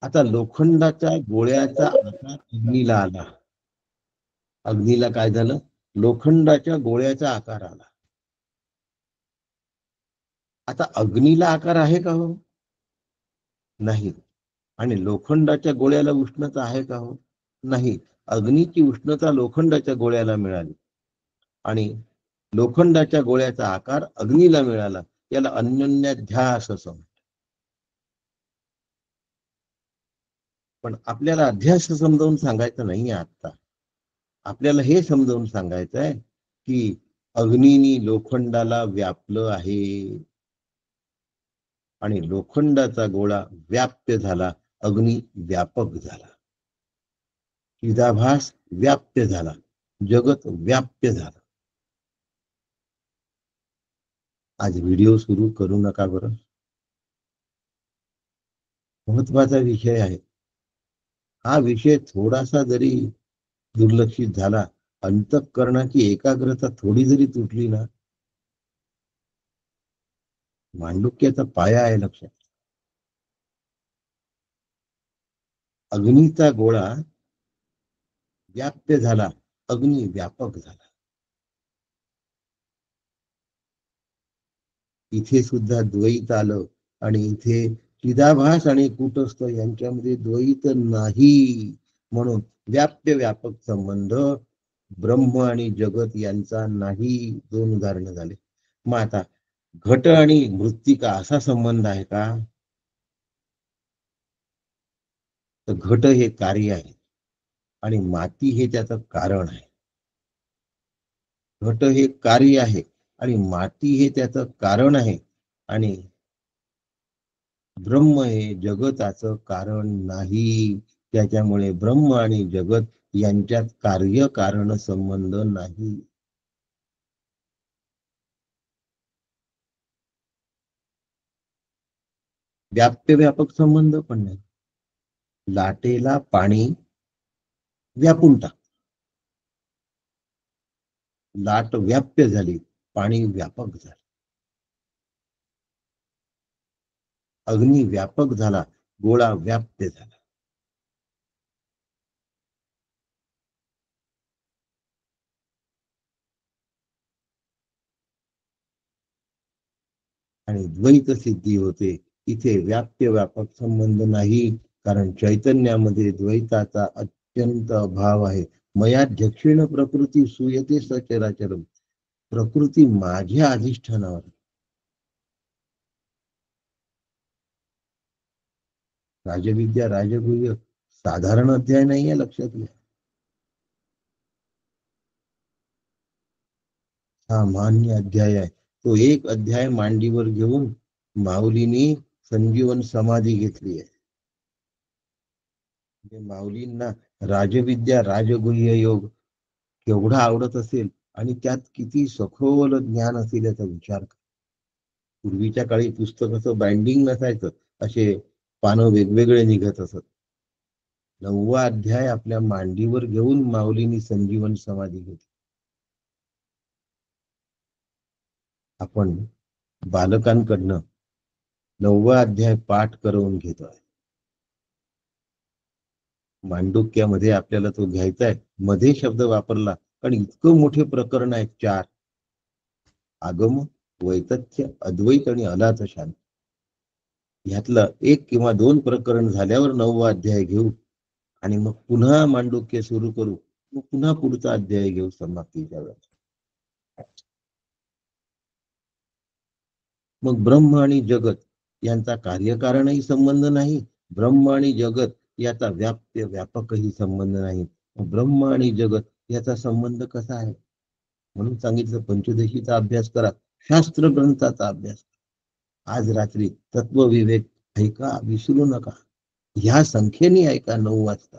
आता लोखंडाच्या गोळ्याचा आकार अग्नीला आला. अग्नीला काय झालं? लोखंडाच्या गोळ्याचा आकार आला. आता अग्नीला आकार आहे का हो? नाही. आणि लोखंडाच्या गोळ्याला उष्णता आहे का हो? नाही. अग्नीची उष्णता लोखंडाच्या गोळ्याला मिळाली आणि लोखंडाच्या गोळ्याचा आकार अग्नीला मिळाला. याला अन्योन्याध्यास असं म्हणतात. पण आपल्याला अध्यास समजावून सांगायचं नाही आता. आपल्याला हे समजावून सांगायचं आहे की अग्नीनी लोखंडाला व्यापलं आहे आणि लोखंडाचा गोळा व्याप्य झाला, अग्नी व्यापक झाला, चिदाभास व्याप्य झाला, जगत व्याप्य झालं. आज व्हिडिओ सुरू करू नका बरं. महत्वाचा विषय आहे. हा विषय थोडासा जरी दुर्लक्षित झाला, अंतःकरणाची एकाग्रता थोडी जरी तुटली ना, मांडुक्याचा पाया आहे. लक्षात. अग्नीचा गोळा व्याप्य झाला, अग्नी व्यापक झाला. इथे सुद्धा द्वैत आलं आणि इथे चिदाभास आणि कूटस्थ यांच्यामध्ये द्वैत नाही. म्हणून व्याप्य व्यापक संबंध ब्रह्म आणि जगत यांचा नाही. 2 उदाहरणं झाले. मग आता घट आणि मृत्तिका असा संबंध आहे का? तर घट हे कार्य आहे आणि माती हे त्याचं कारण आहे. घट हे कार्य आहे आणि माती हे त्याचं कारण आहे आणि ब्रह्म हे जगताचं कारण नाही. त्याच्यामुळे ब्रह्म आणि जगत यांच्यात कार्यकारण संबंध नाही. व्याप्य व्यापक संबंध पण नाही. लाटेला पाणी व्यापून टाक, लाट व्याप्य झाली, पाणी व्यापक झालं. अग्नी व्यापक झाला, गोळा व्याप्य झाला. आणि द्वैत सिद्धी होते. इथे व्याप्य व्यापक संबंध नाही, कारण चैतन्यामध्ये द्वैताचा अत्यंत अभाव आहे. मयाध्यक्षेण प्रकृती सूयते सचराचरम. प्रकृती माझ्या अधिष्ठानावर. राजविद्या राजगुह्य साधारण अध्याय नाहीये, लक्षात घ्या. हा मान्य अध्याय आहे. तो एक अध्याय मांडीवर घेऊन माऊलींनी संजीवन समाधी घेतली आहे. माऊलींना राजविद्या राजगुह्य योग केवढा आवडत असेल आणि त्यात किती सखोल ज्ञान असेल याचा विचार करा. पूर्वीच्या काळी पुस्तकाचं बाइंडिंग नसायचं, असे पानं वेगवेगळे निघत असत. 9वा अध्याय आपल्या मांडीवर घेऊन माऊलींनी संजीवन समाधी घेतली. आपण बालकांकडनं 9वा अध्याय पाठ करवून घेतोय. मांडुक्यामध्ये आपल्याला तो घ्यायचा आहे. मध्ये शब्द वापरला कारण इतकं मोठे प्रकरण आहे. 4 आगम, वैतथ्य, अद्वैत आणि अलात शांत. ह्यातलं 1 किंवा 2 प्रकरण झाल्यावर 9वा अध्याय घेऊ आणि मग पुन्हा मांडुक्य सुरू करू. मग पुन्हा पुढचा अध्याय घेऊ समाप्तीच्या वेळेस. मग ब्रह्म आणि जगत यांचा कार्यकारणही संबंध नाही. ब्रह्म आणि जगत याचा व्याप्य व्यापकही संबंध नाही. ब्रह्म आणि जगत याचा संबंध कसा आहे? म्हणून सांगितलं पंचदशीचा अभ्यास करा, शास्त्र ग्रंथाचा अभ्यास करा. आज रात्री तत्वविवेक ऐका, विसरू नका. ह्या संख्येने ऐका 9 वाजता.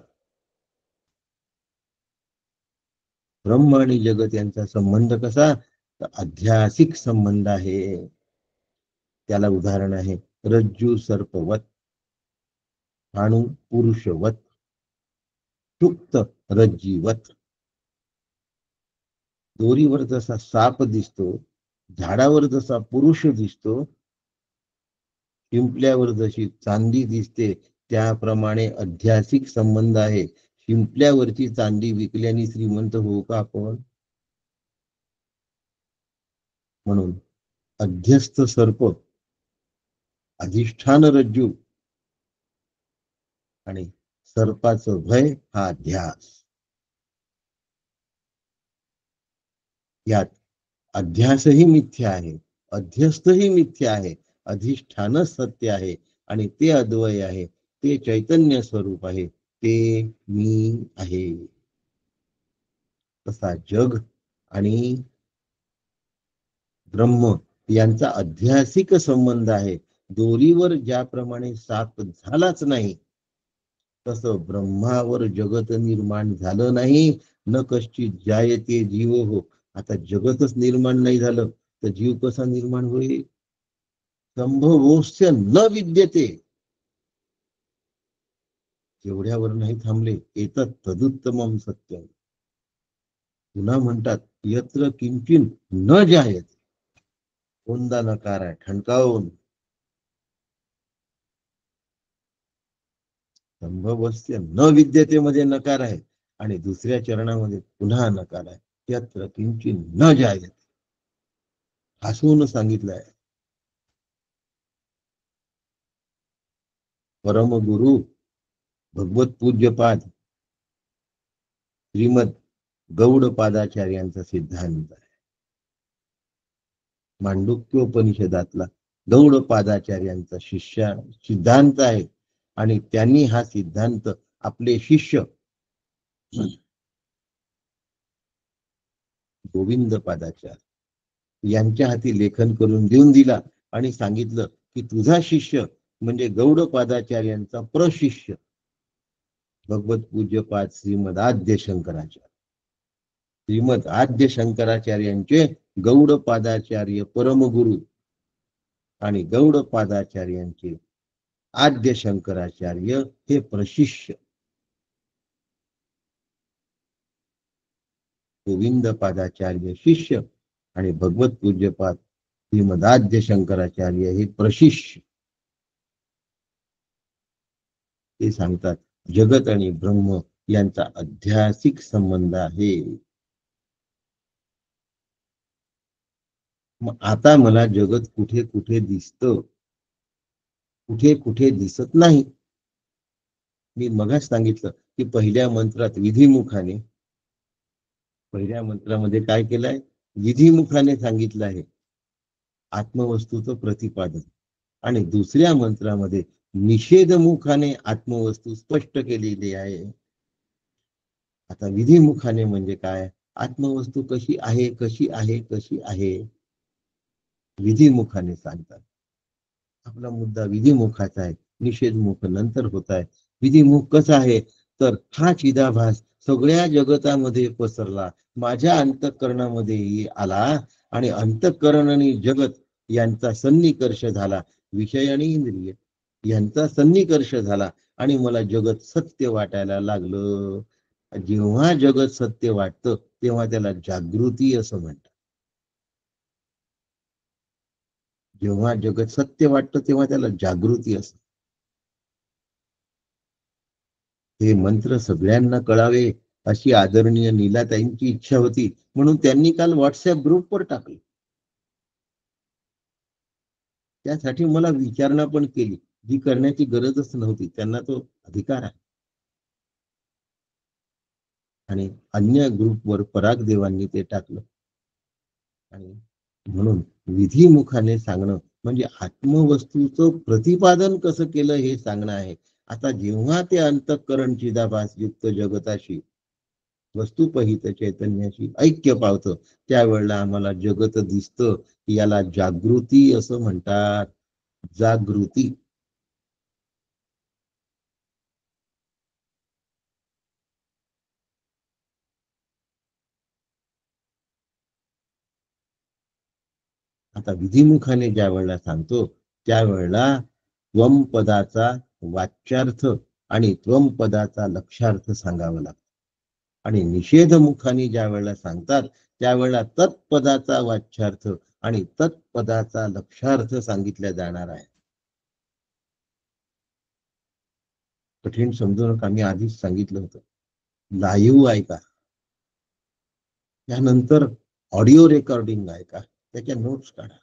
ब्रह्म आणि जगत यांचा संबंध कसा? तर अध्यासिक संबंध आहे. त्याला उदाहरण आहे रज्जू सर्पवत, अणु पुरुषवत, सुप्त रज्जीवत. दोरीवर जसा साप दिसतो, झाडावर जसा पुरुष दिसतो, शिंपल्यावर जशी चांदी दिसते, त्याप्रमाणे अध्यासिक संबंध आहे. शिंपल्यावरची चांदी विकल्याने श्रीमंत होऊ का आपण? म्हणून अध्यस्थ सर्प, अधिष्ठान रज्जू आणि सर्पाचं भय हा ध्यास. यात अध्यासही मिथ्या आहे, अध्यस्थही मिथ्या आहे, अधिष्ठानच सत्य आहे आणि ते अद्वय आहे, ते चैतन्य स्वरूप आहे, ते मी आहे. तसा जग आणि ब्रह्म यांचा अध्यासिक संबंध आहे. दोरीवर ज्याप्रमाणे साप झालाच नाही, तसं ब्रह्मावर जगत निर्माण झालं नाही. न कश्चित जायते जीव हो. आता जगतच निर्माण नाही झालं तर जीव कसा निर्माण होईल? संभवोस्य न विद्यते. एवढ्यावर नाही थांबले, एतत् तदुत्तमं सत्यम. पुन्हा म्हणतात यत्र किंचिन न जायते. कोणता नकार आहे? ठणकावून. संभवस्य न विद्यते मध्ये नकार आहे आणि दुसऱ्या चरणामध्ये पुन्हा नकार आहे. यत्र किंचिन न जायते. हसवून सांगितलंय. परमगुरु भगवत पूज्यपाद श्रीमद गौडपादाचार्यांचा सिद्धांत आहे. मांडुक्योपनिषदातला गौडपादाचार्यांचा सिद्धांत आहे आणि त्यांनी हा सिद्धांत आपले शिष्य गोविंद पादाचार्य यांच्या हाती लेखन करून देऊन दिला आणि सांगितलं की तुझा शिष्य म्हणजे गौडपादाचार्यांचा प्रशिष्य भगवत पूज्यपाद श्रीमद आद्य शंकराचार्य. श्रीमद आद्य शंकराचार्यांचे गौडपादाचार्य परमगुरु आणि गौडपादाचार्यांचे आद्य शंकराचार्य हे प्रशिष्य. गोविंद पादाचार्य शिष्य आणि भगवत पूज्यपाद श्रीमद आद्य शंकराचार्य हे प्रशिष्य. ते सांगतात जगत आणि ब्रह्म यांचा अध्यासिक संबंध आहे. मग आता मला जगत कुठे कुठे दिसतं, कुठे कुठे दिसत नाही. मी मगाच सांगितलं की पहिल्या मंत्रात विधिमुखाने, पहिल्या मंत्रामध्ये काय केलंय? विधिमुखाने सांगितलं आहे आत्मवस्तूचं प्रतिपादन आणि दुसऱ्या मंत्रामध्ये निषेधमुखाने आत्मवस्तू स्पष्ट केलेली आहे. आता विधिमुखाने म्हणजे काय? आत्मवस्तू कशी आहे, कशी आहे, कशी आहे, विधिमुखाने सांगतात. आपला मुद्दा विधिमुखाचा आहे, निषेधमुख नंतर होत आहे. विधिमुख कसा आहे? तर हा चिदाभास सगळ्या जगतामध्ये पसरला, माझ्या अंतःकरणामध्ये आला आणि अंतःकरण आणि जगत यांचा सन्निकर्ष झाला, विषय आणि इंद्रिय यांचा सन्निकर्ष झाला आणि मला जगत सत्य वाटायला लागलं. जेव्हा जगत सत्य वाटतं तेव्हा त्याला जागृती असं म्हणतात. जेव्हा जगत सत्य वाटतं तेव्हा त्याला जागृती असते. हे मंत्र सगळ्यांना कळावे अशी आदरणीय नीलाताईंची इच्छा होती, म्हणून त्यांनी काल व्हॉट्सअप ग्रुपवर टाकले. त्यासाठी मला विचारणा पण केली, जी करण्याची गरजच नव्हती. त्यांना तो अधिकार आहे. आणि अन्य ग्रुपवर पराग देवांनी ते टाकलं. आणि म्हणून विधिमुखाने सांगणं म्हणजे आत्मवस्तूचं प्रतिपादन कसं केलं हे सांगणं आहे. आता जेव्हा ते अंतःकरण चिदाभास युक्त जगताशी वस्तुपहित चैतन्याशी ऐक्य पावतं त्यावेळेला आम्हाला जगत दिसतं. याला जागृती असं म्हणतात. जागृती. आता विधिमुखाने ज्या वेळेला सांगतो त्यावेळेला त्वम पदाचा वाच्यार्थ आणि त्वम पदाचा लक्षार्थ सांगावा लागतो. आणि निषेधमुखाने ज्या वेळेला सांगतात त्यावेळेला तत्पदाचा वाच्यार्थ आणि तत्पदाचा लक्षार्थ सांगितला जाणार आहे. कठीण समजू नका, मी आधीच सांगितलं होतं. लाईव्ह ऐका, त्यानंतर ऑडिओ रेकॉर्डिंग ऐका, त्याच्या नोट्स काढा,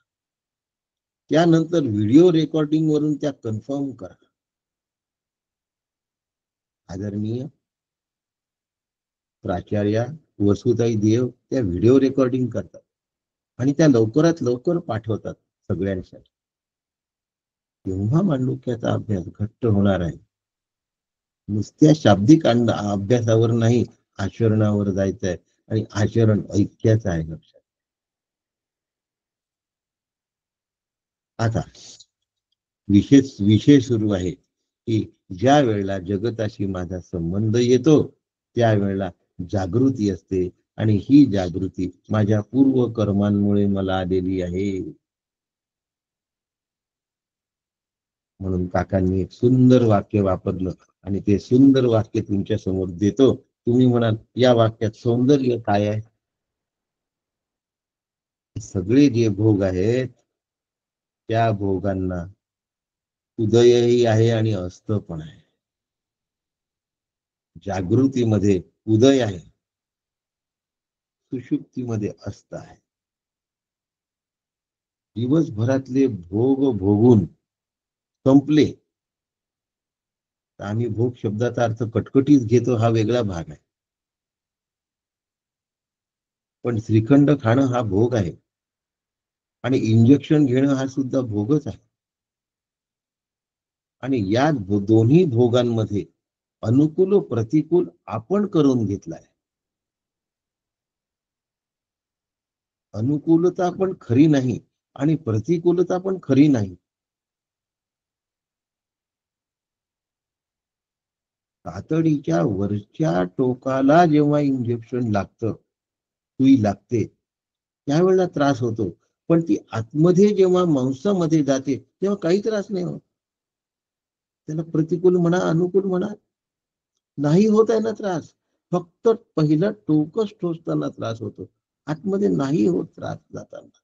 त्यानंतर व्हिडिओ रेकॉर्डिंग वरून त्या कन्फर्म करा. आदरणीय प्राचार्या वसुताई देव त्या व्हिडिओ रेकॉर्डिंग करतात आणि त्या लवकरात लवकर पाठवतात सगळ्यांसाठी. तेव्हा मांडुक्याचा अभ्यास घट्ट होणार आहे. नुसत्या शाब्दिक अभ्यासावर नाही, आचरणावर जायचंय आणि आचरण ऐक्याचं आहे. लक्षात. आता विषय सुरू आहे की ज्या वेळेला जगताशी माझा संबंध येतो त्यावेळेला जागृती असते आणि ही जागृती माझ्या पूर्व कर्मांमुळे मला आलेली आहे. म्हणून काकांनी एक सुंदर वाक्य वापरलं आणि ते सुंदर वाक्य तुमच्या समोर देतो. तुम्ही म्हणाल या वाक्यात सौंदर्य काय आहे? सगळे जे भोग आहेत त्या भोगांना उदयही आहे आणि अस्त पण आहे. जागृतीमध्ये उदय आहे, सुषुप्तीमध्ये अस्त आहे. दिवसभरातले भोग भोगून संपले, आम्ही भोग शब्दाचा अर्थ कटकटीच घेतो, हा वेगळा भाग आहे. पण श्रीखंड खाणं हा भोग आहे आणि इंजेक्शन घेणं हा सुद्धा भोगच आहे. आणि या दोन्ही भोगांमध्ये अनुकूल प्रतिकूल आपण करून घेतलाय. अनुकूलता पण खरी नाही आणि प्रतिकूलता पण खरी नाही. कातडीच्या वरच्या टोकाला जेव्हा इंजेक्शन लागतं, सुई लागते, त्यावेळेला त्रास होतो. पण ती आतमध्ये जेव्हा मांसामध्ये जाते तेव्हा काही त्रास नाही होत. त्याला प्रतिकूल म्हणा अनुकूल म्हणा, नाही होत आहे ना त्रास. फक्त पहिला टोकच टोचताना त्रास होतो, आतमध्ये नाही होत त्रास जाताना.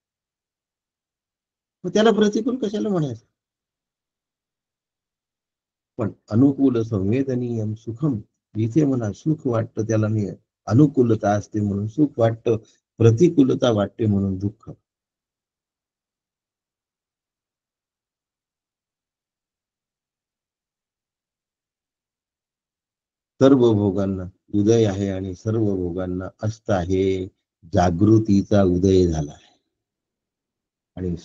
मग त्याला प्रतिकूल कशाला म्हणायचं? पण अनुकूल संवेदनीय सुखम, जिथे मला सुख वाटतं त्याला मी अनुकूलता असते म्हणून सुख वाटतं, प्रतिकूलता वाटते म्हणून दुःख. सर्व भोगांना उदय आहे आणि सर्व भोगांना अस्त आहे. जागृतीचा उदय झाला आहे आणि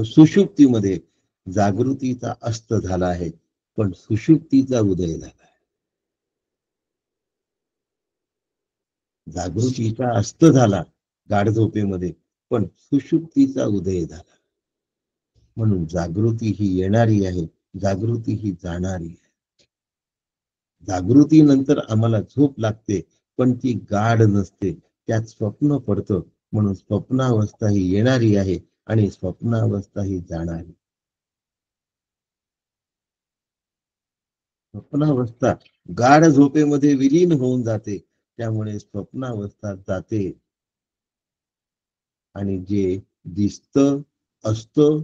सुषुप्तीमध्ये जागृतीचा अस्त झाला आहे, पण सुषुप्तीचा उदय झाला आहे. जागृतीचा अस्त झाला गाढ झोपेमध्ये, पण सुषुप्तीचा उदय झाला. म्हणून जागृती ही येणारी आहे, जागृती ही जाणारी आहे. जागृतीनंतर आम्हाला झोप लागते, पण ती गाढ नसते, त्यात स्वप्न पडतं. म्हणून स्वप्नावस्था ही येणारी आहे आणि स्वप्नावस्था ही जाणारी. स्वप्नावस्था गाढ झोपेमध्ये विलीन होऊन जाते, त्यामुळे स्वप्नावस्था जाते आणि जे दिसतं असतं,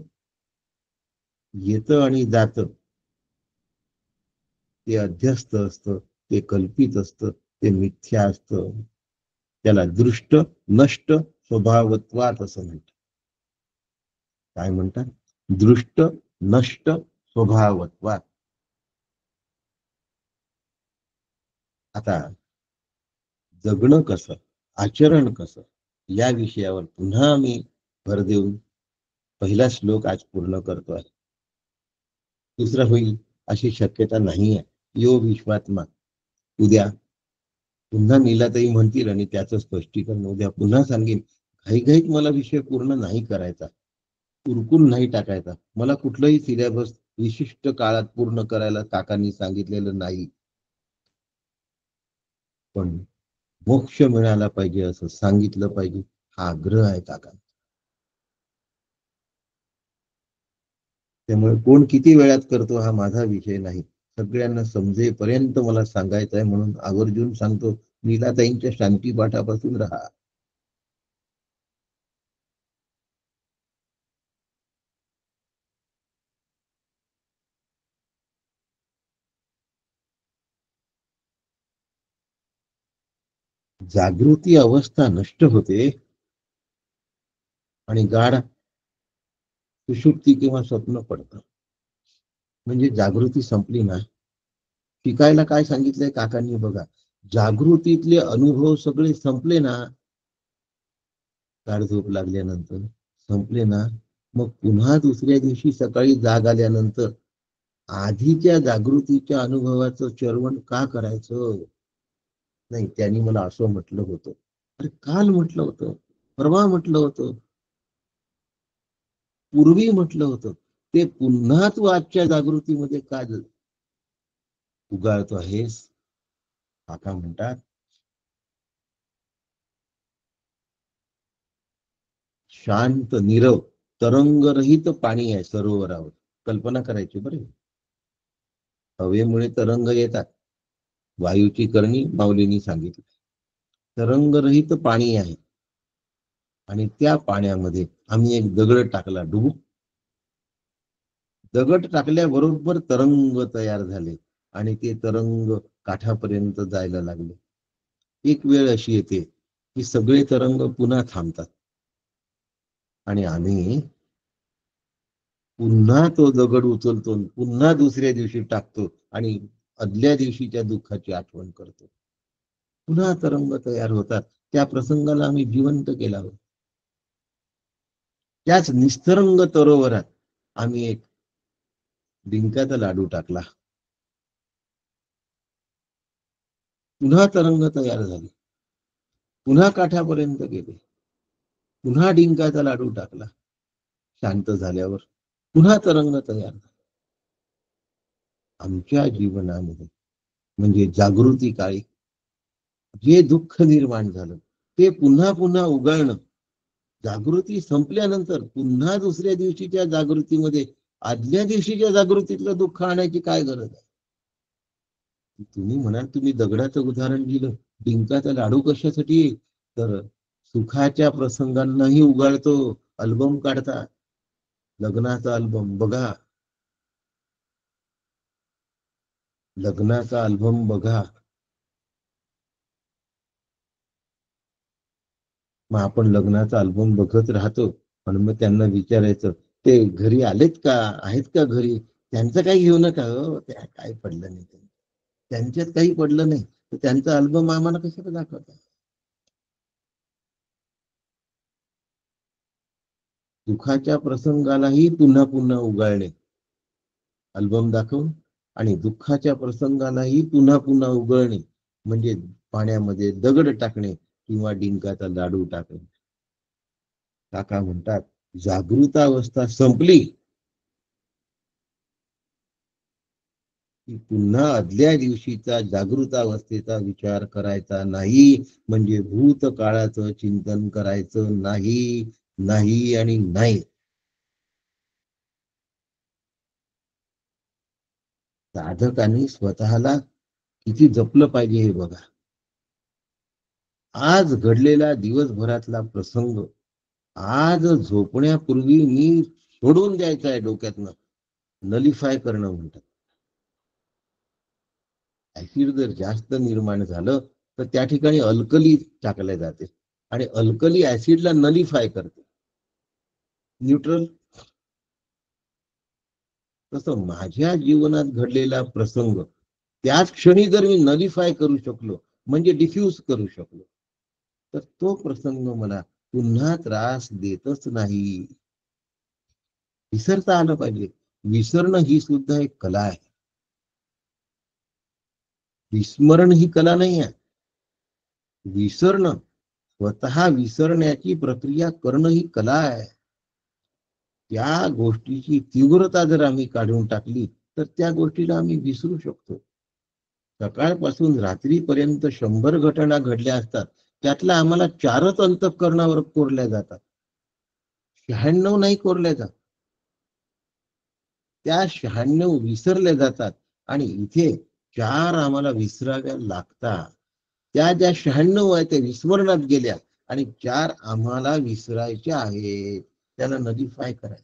येतं आणि जातं, ते अध्यस्त असतं, ते कल्पित असतं, ते मिथ्या असतं. त्याला दृष्ट नष्ट स्वभावत्वात असं म्हणतात. काय म्हणतात? दृष्ट नष्ट स्वभावत्वात. आता जगणं कसं, आचरण कसं, या विषयावर पुन्हा मी भर देऊन पहिला श्लोक आज पूर्ण करतोय. दुसरा होईल अशी शक्यता नाही आहे. यो विश्वात्मा. उद्या पुन्हा नीलाताई म्हणतील आणि त्याचं स्पष्टीकरण उद्या पुन्हा सांगेन. घाईघाईत मला विषय पूर्ण नाही करायचा, उरकून नाही टाकायचा. मला कुठलंही सिलेबस विशिष्ट काळात पूर्ण करायला काकांनी सांगितलेलं नाही. पण मोक्ष मिळाला पाहिजे असं सांगितलं पाहिजे, हा आग्रह आहे काका. त्यामुळे कोण किती वेळात करतो हा माझा विषय नाही, सगळ्यांना समजेपर्यंत मला सांगायचं आहे. म्हणून आवर्जून सांगतो, नीलाताईंच्या शांती पाठापासून राहा. जागृती अवस्था नष्ट होते आणि गाढ सुषुप्ती किंवा स्वप्न पडतं. म्हणजे जागृती संपली ना. शिकायला काय सांगितलंय काकांनी बघा, जागृतीतले अनुभव सगळे संपले ना, गाढ झोप लागल्यानंतर संपले ना, मग पुन्हा दुसऱ्या दिवशी सकाळी जाग आल्यानंतर आधीच्या जागृतीच्या अनुभवाचं चर्वण का करायचं? नाही, त्यांनी मला असं म्हटलं होतं, अरे काल म्हटलं होतं, परवा म्हटलं होतं, पूर्वी म्हटलं होतं, ते पुन्हा तू आजच्या जागृतीमध्ये का उगाळतो आहेस? काका म्हणतात, शांत नीरव तरंगरहित पाणी आहे सरोवरावर. कल्पना करायची बरे. हवेमुळे तरंग येतात, वायूची करणी माऊलींनी सांगितली. तरंगरहित पाणी आहे आणि त्या पाण्यामध्ये आम्ही एक दगड टाकला, डुबुक. दगड टाकल्याबरोबर तरंग तयार झाले आणि ते तरंग काठापर्यंत जायला लागले. एक वेळ अशी येते की सगळे तरंग पुन्हा थांबतात आणि आम्ही पुन्हा तो दगड उचलतो, पुन्हा दुसऱ्या दिवशी टाकतो आणि आदल्या दिवशीच्या दुःखाची आठवण करतो. पुन्हा तरंग तयार होतात. त्या प्रसंगाला आम्ही जिवंत केला होता. त्याच निस्तरंग सरोवरात आम्ही एक डिंकाचा लाडू टाकला, पुन्हा तरंग तयार झाले, पुन्हा काठापर्यंत गेले, पुन्हा डिंकाचा लाडू टाकला, शांत झाल्यावर पुन्हा तरंग तयार झाला. आमच्या जीवनामध्ये म्हणजे जागृती काळी जे दुःख निर्माण झालं ते पुन्हा पुन्हा उगाळणं. जागृती संपल्यानंतर पुन्हा दुसऱ्या दिवशीच्या जागृतीमध्ये आदल्या दिवशीच्या जागृतीतलं दुःख आणायची काय गरज आहे? तुम्ही म्हणाल तुम्ही दगडाचं उदाहरण दिलं, डिंकाचा लाडू कशासाठी? तर सुखाच्या प्रसंगांनाही उगाळतो. अल्बम काढतात, लग्नाचा अल्बम बघा, लग्नाचा अल्बम बघा. मग आपण लग्नाचा अल्बम बघत राहतो आणि मग त्यांना विचारायचं, ते घरी आलेत का, आहेत का घरी? त्यांचं काही घेऊ नका हो, त्या काय पडलं नाही, त्यांच्यात काही पडलं नाही तर त्यांचा अल्बम आम्हाला कशाला दाखवता? सुखाच्या प्रसंगालाही पुन्हा पुन्हा उगाळणे, अल्बम दाखवून, आणि दुःखाच्या प्रसंगालाही पुन्हा पुन्हा उगळणे म्हणजे पाण्यामध्ये दगड टाकणे किंवा डिंकाचा लाडू टाकणे. काका म्हणतात, जागृतावस्था संपली की पुन्हा आदल्या दिवशीचा जागृतावस्थेचा विचार करायचा नाही, म्हणजे भूतकाळाचं चिंतन करायचं नाही, नाही आणि नाही. साधकांनी स्वतःला किती जपलं पाहिजे हे बघा. आज घडलेला दिवसभरातला प्रसंग आज झोपण्यापूर्वी मी सोडून द्यायचा आहे डोक्यातनं. नलिफाय करणं म्हणतात. ऍसिड जर जास्त निर्माण झालं तर त्या ठिकाणी अल्कली टाकल्या जाते आणि अल्कली ऍसिडला नलिफाय करते. न्यूट्रल. तसं माझ्या जीवनात घडलेला प्रसंग त्याच क्षणी जर मी नलिफाय करू शकलो, म्हणजे डिफ्यूज करू शकलो, तर तो प्रसंग मला पुन्हा त्रास देतच नाही. विसरता आलं पाहिजे. विसरणं ही सुद्धा एक कला आहे. विस्मरण ही कला नाही आहे. विसरणं, स्वतः विसरण्याची प्रक्रिया करणं ही कला आहे. त्या गोष्टीची तीव्रता जर आम्ही काढून टाकली तर त्या गोष्टीला आम्ही विसरू शकतो. सकाळपासून रात्रीपर्यंत 100 घटना घडल्या असतात, त्यातल्या आम्हाला 4च अंतःकरणावर कोरल्या जातात, 96 नाही कोरल्या जात. त्या 96 विसरल्या जातात आणि इथे 4 आम्हाला विसराव्या लागतात. त्या ज्या 96 आहेत त्या विस्मरणात गेल्या आणि 4 आम्हाला विसरायच्या आहेत, त्याला नलिफाय करायचं.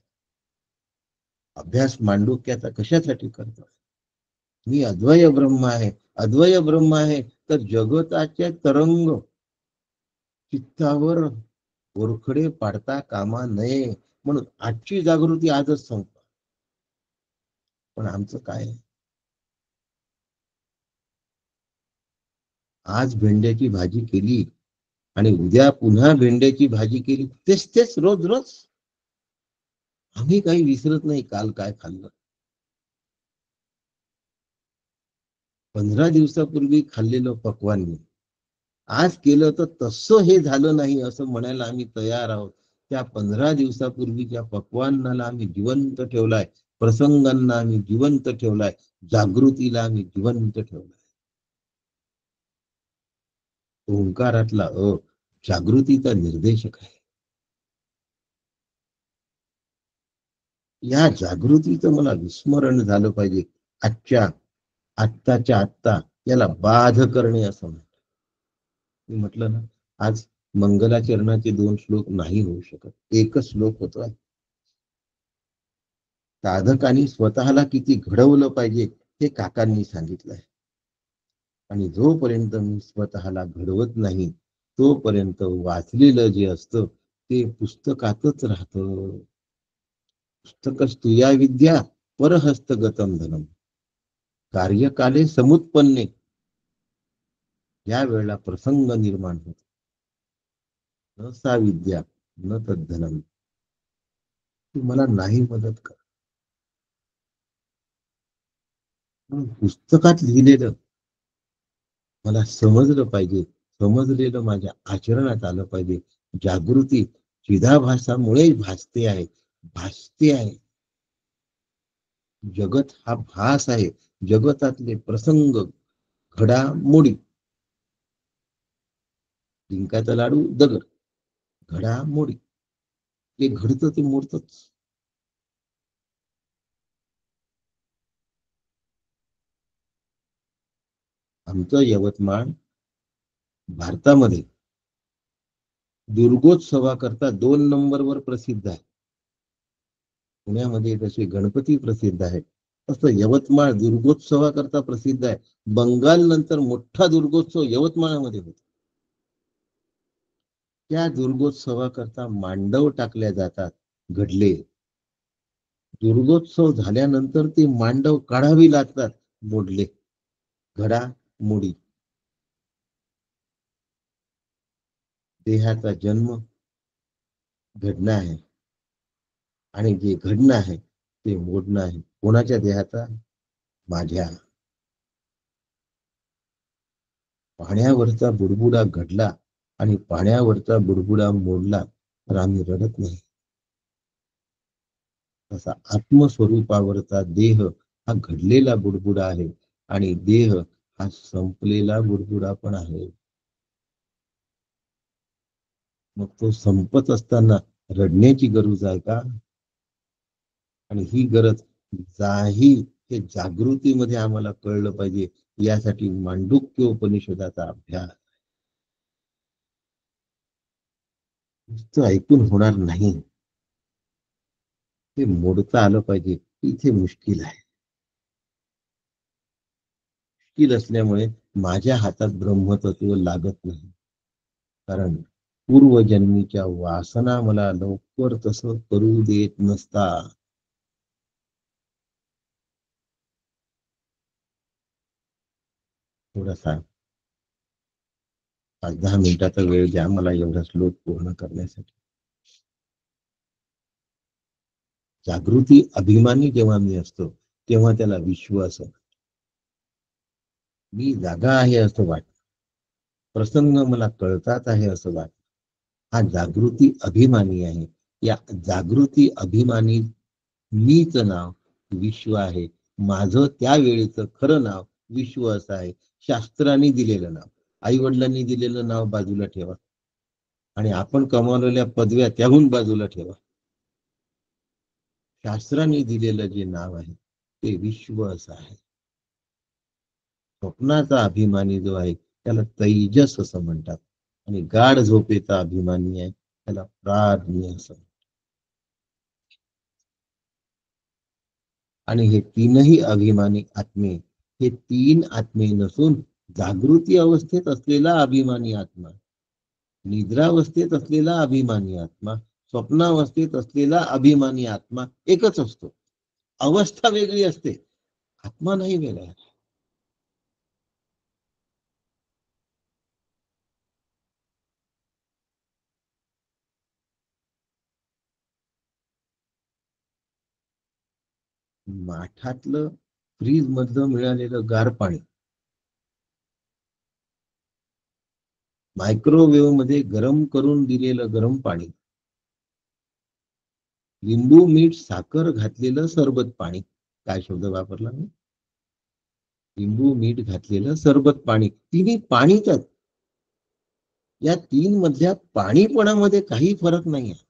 अभ्यास मांडुक्याचा कशासाठी करतो? मी अद्वय ब्रह्म आहे. अद्वय ब्रह्म आहे तर जगताचे तरंग चित्तावर ओरखडे पाडता कामा नये, म्हणून आजची जागृती आजच संपा. पण आमचं काय आहे? आज भेंड्याची भाजी केली आणि उद्या पुन्हा भेंड्याची भाजी केली, तेच तेच रोज रोज. आम्ही काही विसरत नाही काल काय खाल्लं. 15 दिवसापूर्वी खाल्लेलं पक्वान आज केलं तर तसं हे झालं नाही असं म्हणायला आम्ही तयार आहोत. त्या 15 दिवसापूर्वीच्या पक्वान्नाला आम्ही जिवंत ठेवलाय, प्रसंगांना आम्ही जिवंत ठेवलाय, जागृतीला आम्ही जिवंत ठेवलाय. ओंकारातला जागृतीचा निर्देशक आहे. या जागृतीचं मला विस्मरण झालं पाहिजे. आत्ताच्या आत्ता याला बाध करणे असं म्हणतात. मी म्हटलं ना, आज मंगलाचरणाचे 2 श्लोक नाही होऊ शकत, एकच श्लोक होतोय. साधकांनी स्वतःला किती घडवलं पाहिजे हे काकांनी सांगितलंय. आणि जोपर्यंत मी स्वतःला घडवत नाही, तोपर्यंत वाचलेलं जे असतं ते पुस्तकातच राहतं. पुस्तकस्तु या विद्या परहस्तगतम धनम, कार्यकाले समुत्पन्ने. या वेळेला प्रसंग निर्माण होतो. न सा विद्या न तद्धनम. तू मला नाही मदत कर. पुस्तकात लिहिलेलं मला समजलं पाहिजे, समजलेलं माझ्या आचरणात आलं पाहिजे. जागृती चिदाभासामुळे भासते आहे, भासते आहे. जगत हा भास आहे. जगतातले प्रसंग, घडामोडी, डिंकाचा लाडू दगड, घडामोडी, ते घडतं ते मोडतच. आमचं यवतमाळ भारतामध्ये दुर्गोत्सवाकरता 2 नंबरवर प्रसिद्ध आहे. पुण्यामध्ये जसे गणपती प्रसिद्ध आहेत, तसं यवतमाळ दुर्गोत्सवाकरता प्रसिद्ध आहे. बंगाल नंतर मोठा दुर्गोत्सव यवतमाळमध्ये होतो. त्या दुर्गोत्सवाकरता मांडव टाकल्या जातात, घडले. दुर्गोत्सव झाल्यानंतर ते मांडव काढावी लागतात, मोडले. घडामोडी. देहाचा जन्म घडणं आहे आणि जे घडणं आहे ते मोडणं आहे. कोणाच्या देहाचा? माझ्या. पाण्यावरचा बुडबुडा घडला आणि पाण्यावरचा बुडबुडा मोडला तर आम्ही रडत नाही. तसा आत्मस्वरूपावरचा देह हा घडलेला बुडबुडा आहे आणि देह हा संपलेला बुडबुडा पण आहे. मग तो संपत असताना रडण्याची गरज आहे का? आणि ही गरज जाही हे जागृतीमध्ये आम्हाला कळलं पाहिजे. यासाठी मांडूक्य उपनिषदाचा अभ्यास. नुसतं ऐकून होणार नाही, ते मोडता आलं पाहिजे. इथे मुश्किल आहे. मुश्किल असल्यामुळे माझ्या हातात ब्रह्मतत्व लागत नाही. कारण पूर्वजन्मीच्या वासना मला लवकर तसं करू देत नसतात. थोडासा 5-10 मिनिटाचा वेळ द्या मला एवढा श्लोक पूर्ण करण्यासाठी. जागृती अभिमानी जेव्हा मी असतो तेव्हा त्याला विश्वास आहे. मी जागा आहे असं वाटत, प्रसंग मला कळतात आहे असं वाटत. हा जागृती अभिमानी आहे. या जागृती अभिमानी मीच नाव विश्व आहे. माझं त्यावेळेचं खरं नाव विश्व असं आहे. शास्त्रांनी दिलेलं नाव, आई वडिलांनी दिलेलं नाव बाजूला ठेवा आणि आपण कमावलेल्या पदव्या त्याहून बाजूला ठेवा. शास्त्रांनी दिलेलं जे नाव आहे ते विश्व असं आहे. स्वप्नाचा अभिमानी जो आहे त्याला तैजस असं म्हणतात आणि गाढ झोपेचा अभिमानी आहे त्याला प्राज्ञ असं. आणि हे तीनही अभिमानी आत्मे, हे 3 आत्मे नसून जागृती अवस्थेत असलेला अभिमानी आत्मा. निद्रावस्थेत असलेला अभिमानी आत्मा, स्वप्नावस्थेत असलेला अभिमानी आत्मा एकच असतो. अवस्था वेगळी असते, आत्मा नाही वेगळा. माठातलं फ्रीज मधलं मिळालेलं गार पाणी मायक्रोवेव्ह मध्ये गरम करून दिलेलं गरम पाणी, लिंबू मीठ साखर घातलेलं सरबत पाणी, काय शब्द वापरला मी? लिंबू मीठ घातलेलं सरबत पाणी, तिन्ही पाणीच आहेत. या तीन मधल्या पाणीपणामध्ये काही फरक नाही आहे.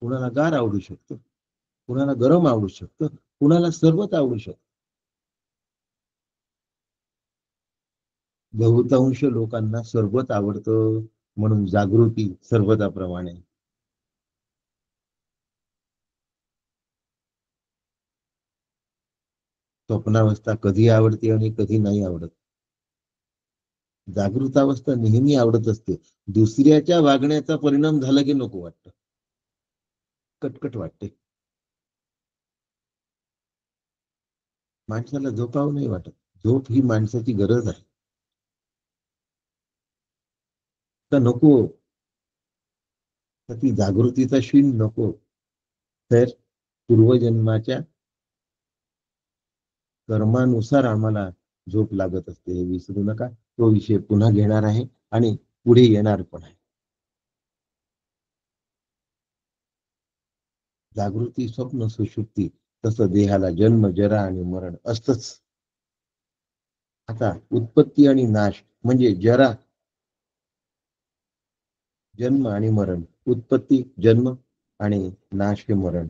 कुणाला गार आवडू शकतं, कुणाला गरम आवडू शकतं, कुणाला सरबत आवडू शकतं. बहुतांश लोकांना सरबत आवडतं, म्हणून जागृती सरबताप्रमाणे. स्वप्नावस्था कधी आवडते आणि कधी नाही आवडत. जागृतावस्था नेहमी आवडत असते. दुसऱ्याच्या वागण्याचा परिणाम झाला की नको वाटतं, कटकट वाटते. माणसाला झोपावं नाही वाटत. झोप ही माणसाची गरज आहे. तर नको, तर ती जागृतीचा शीण नको. तर पूर्वजन्माच्या कर्मानुसार आम्हाला झोप लागत असते, हे विसरू नका. तो विषय पुन्हा घेणार आहे आणि पुढे येणार पण आहे. जागृती, स्वप्न, सुषुप्ती, तसं देहाला जन्म, जरा आणि मरण असतच. आता उत्पत्ती आणि नाश म्हणजे जरा, जन्म आणि मरण, उत्पत्ती जन्म आणि नाश हे मरण.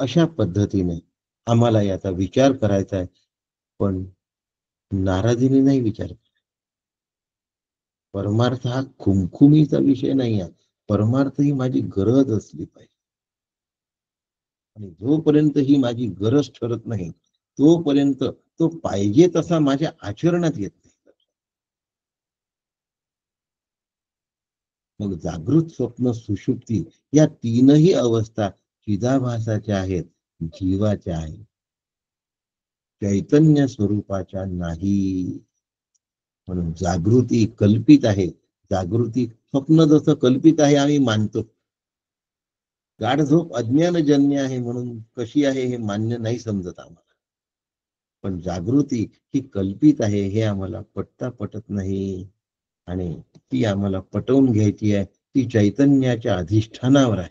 अशा पद्धतीने आम्हाला याचा विचार करायचा आहे, पण नाराजीने नाही विचार. परमार्थ हा खुमखुमीचा विषय नाही आहे. परमार्थ ही माझी गरज असली पाहिजे, आणि जोपर्यंत ही माझी गरज ठरत नाही तोपर्यंत तो पाहिजे तसा माझ्या आचरणात येत नाही. मग जागृत, स्वप्न, सुषुप्ती या तीनही अवस्था चिदाभासाच्या आहेत, जीवाच्या आहेत, चैतन्य स्वरूपाच्या नाही. म्हणून जागृती कल्पित आहे. जागृती, स्वप्न जसं कल्पित आहे आम्ही मानतो. गाढ झोप अज्ञानजन्य आहे म्हणून कशी आहे हे मान्य नाही समजत आम्हाला. पण जागृती ही कल्पित आहे हे आम्हाला पटत नाही. आणि ती आम्हाला पटवून घ्यायची आहे. ती चैतन्याच्या अधिष्ठानावर आहे,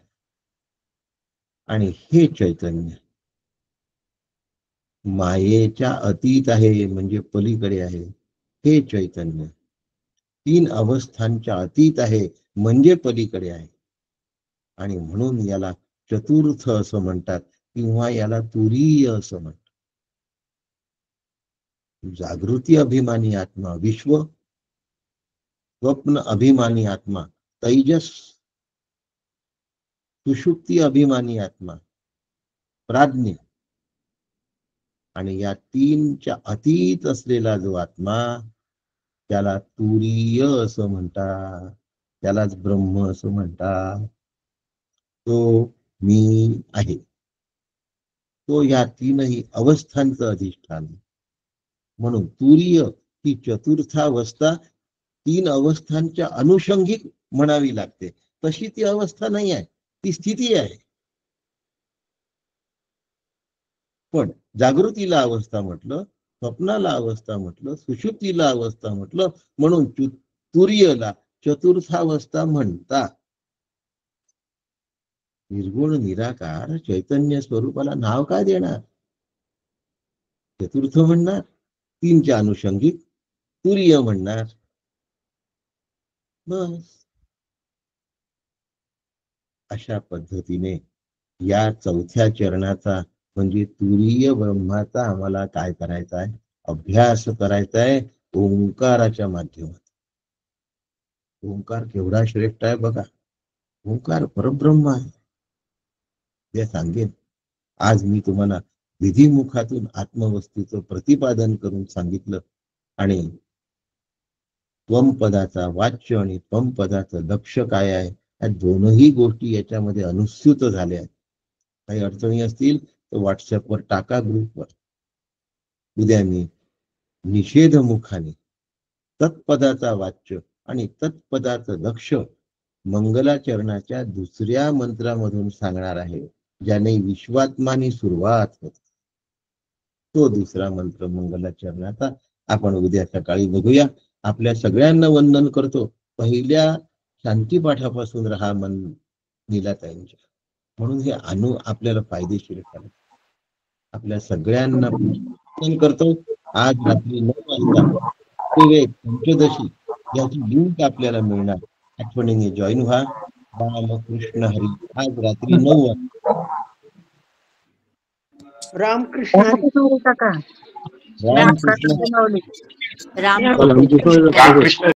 आणि हे चैतन्य मायेच्या अतीत आहे, म्हणजे पलीकडे आहे. हे चैतन्य तीन अवस्थांच्या अतीत आहे, म्हणजे पलीकडे आहे. आणि म्हणून याला चतुर्थ असं म्हणतात, किंवा याला तुरीय असं म्हणतात. जागृती अभिमानी आत्मा विश्व, स्वप्न अभिमानी आत्मा तैजस, सुषुप्ती अभिमानी आत्मा प्राज्ञ, आणि या तीनच्या अतीत असलेला जो आत्मा, त्याला तुरीय असं म्हणतात. त्यालाच ब्रह्म असं म्हणतात. तो मी आहे. तो या तीनही अवस्थांचं अधिष्ठान. म्हणून तुरीय ही चतुर्थावस्था तीन अवस्थांच्या अनुषंगिक म्हणावी लागते. तशी ती अवस्था नाही आहे, ती स्थिती आहे. पण जागृतीला अवस्था म्हटलं, स्वप्नाला अवस्था म्हटलं, सुषुप्तीला अवस्था म्हटलं, म्हणून तुरीयला चतुर्थावस्था म्हणतात. निर्गुण निराकार चैतन्य स्वरूपाला नाव काय देणार? चतुर्थ म्हणणार, तीनच्या अनुषंगिक तुरीय म्हणणार, बस. अशा पद्धतीने या चौथ्या चरणाचा म्हणजे तुरीय ब्रह्माचा आम्हाला काय करायचा आहे? अभ्यास करायचा आहे ओंकाराच्या माध्यमात. ओंकार केवढा श्रेष्ठ आहे बघा. ओंकार परब्रह्म आहे. ते सांगेन. आज मी तुम्हाला विधिमुखातून आत्मवस्तूचं प्रतिपादन करून सांगितलं, आणि त्वम पदाचा वाच्य आणि त्वम पदाचं लक्ष काय आहे, या दोनही गोष्टी याच्यामध्ये अनुस्यूत झाल्या आहेत. काही अडचणी असतील तर व्हॉट्सअपवर टाका, ग्रुपवर. उद्या मी निषेधमुखाने तत्पदाचा वाच्य आणि तत्पदाचं लक्ष मंगलाचरणाच्या दुसऱ्या मंत्रामधून सांगणार आहे, ज्याने विश्वात्मानी सुरुवात होते. तो दुसरा मंत्र मंगलाचरणाचा आपण उद्या सकाळी बघूया. आपल्या सगळ्यांना वंदन करतो. पहिल्या शांतीपाठापासून राहा मन नीलाताईंच्या, म्हणून हे आपल्याला फायदेशीर ठरेल. आपल्या सगळ्यांना वंदन करतो. आज रात्री 9 वाजता विवेक पंचदशी याची लिंक आपल्याला मिळणार. आठवणीने जॉईन व्हा. रामकृष्ण हरी. आज रात्री 9 वाजता. रामकृष्ण हरी. रामकृष्ण रामकृष्ण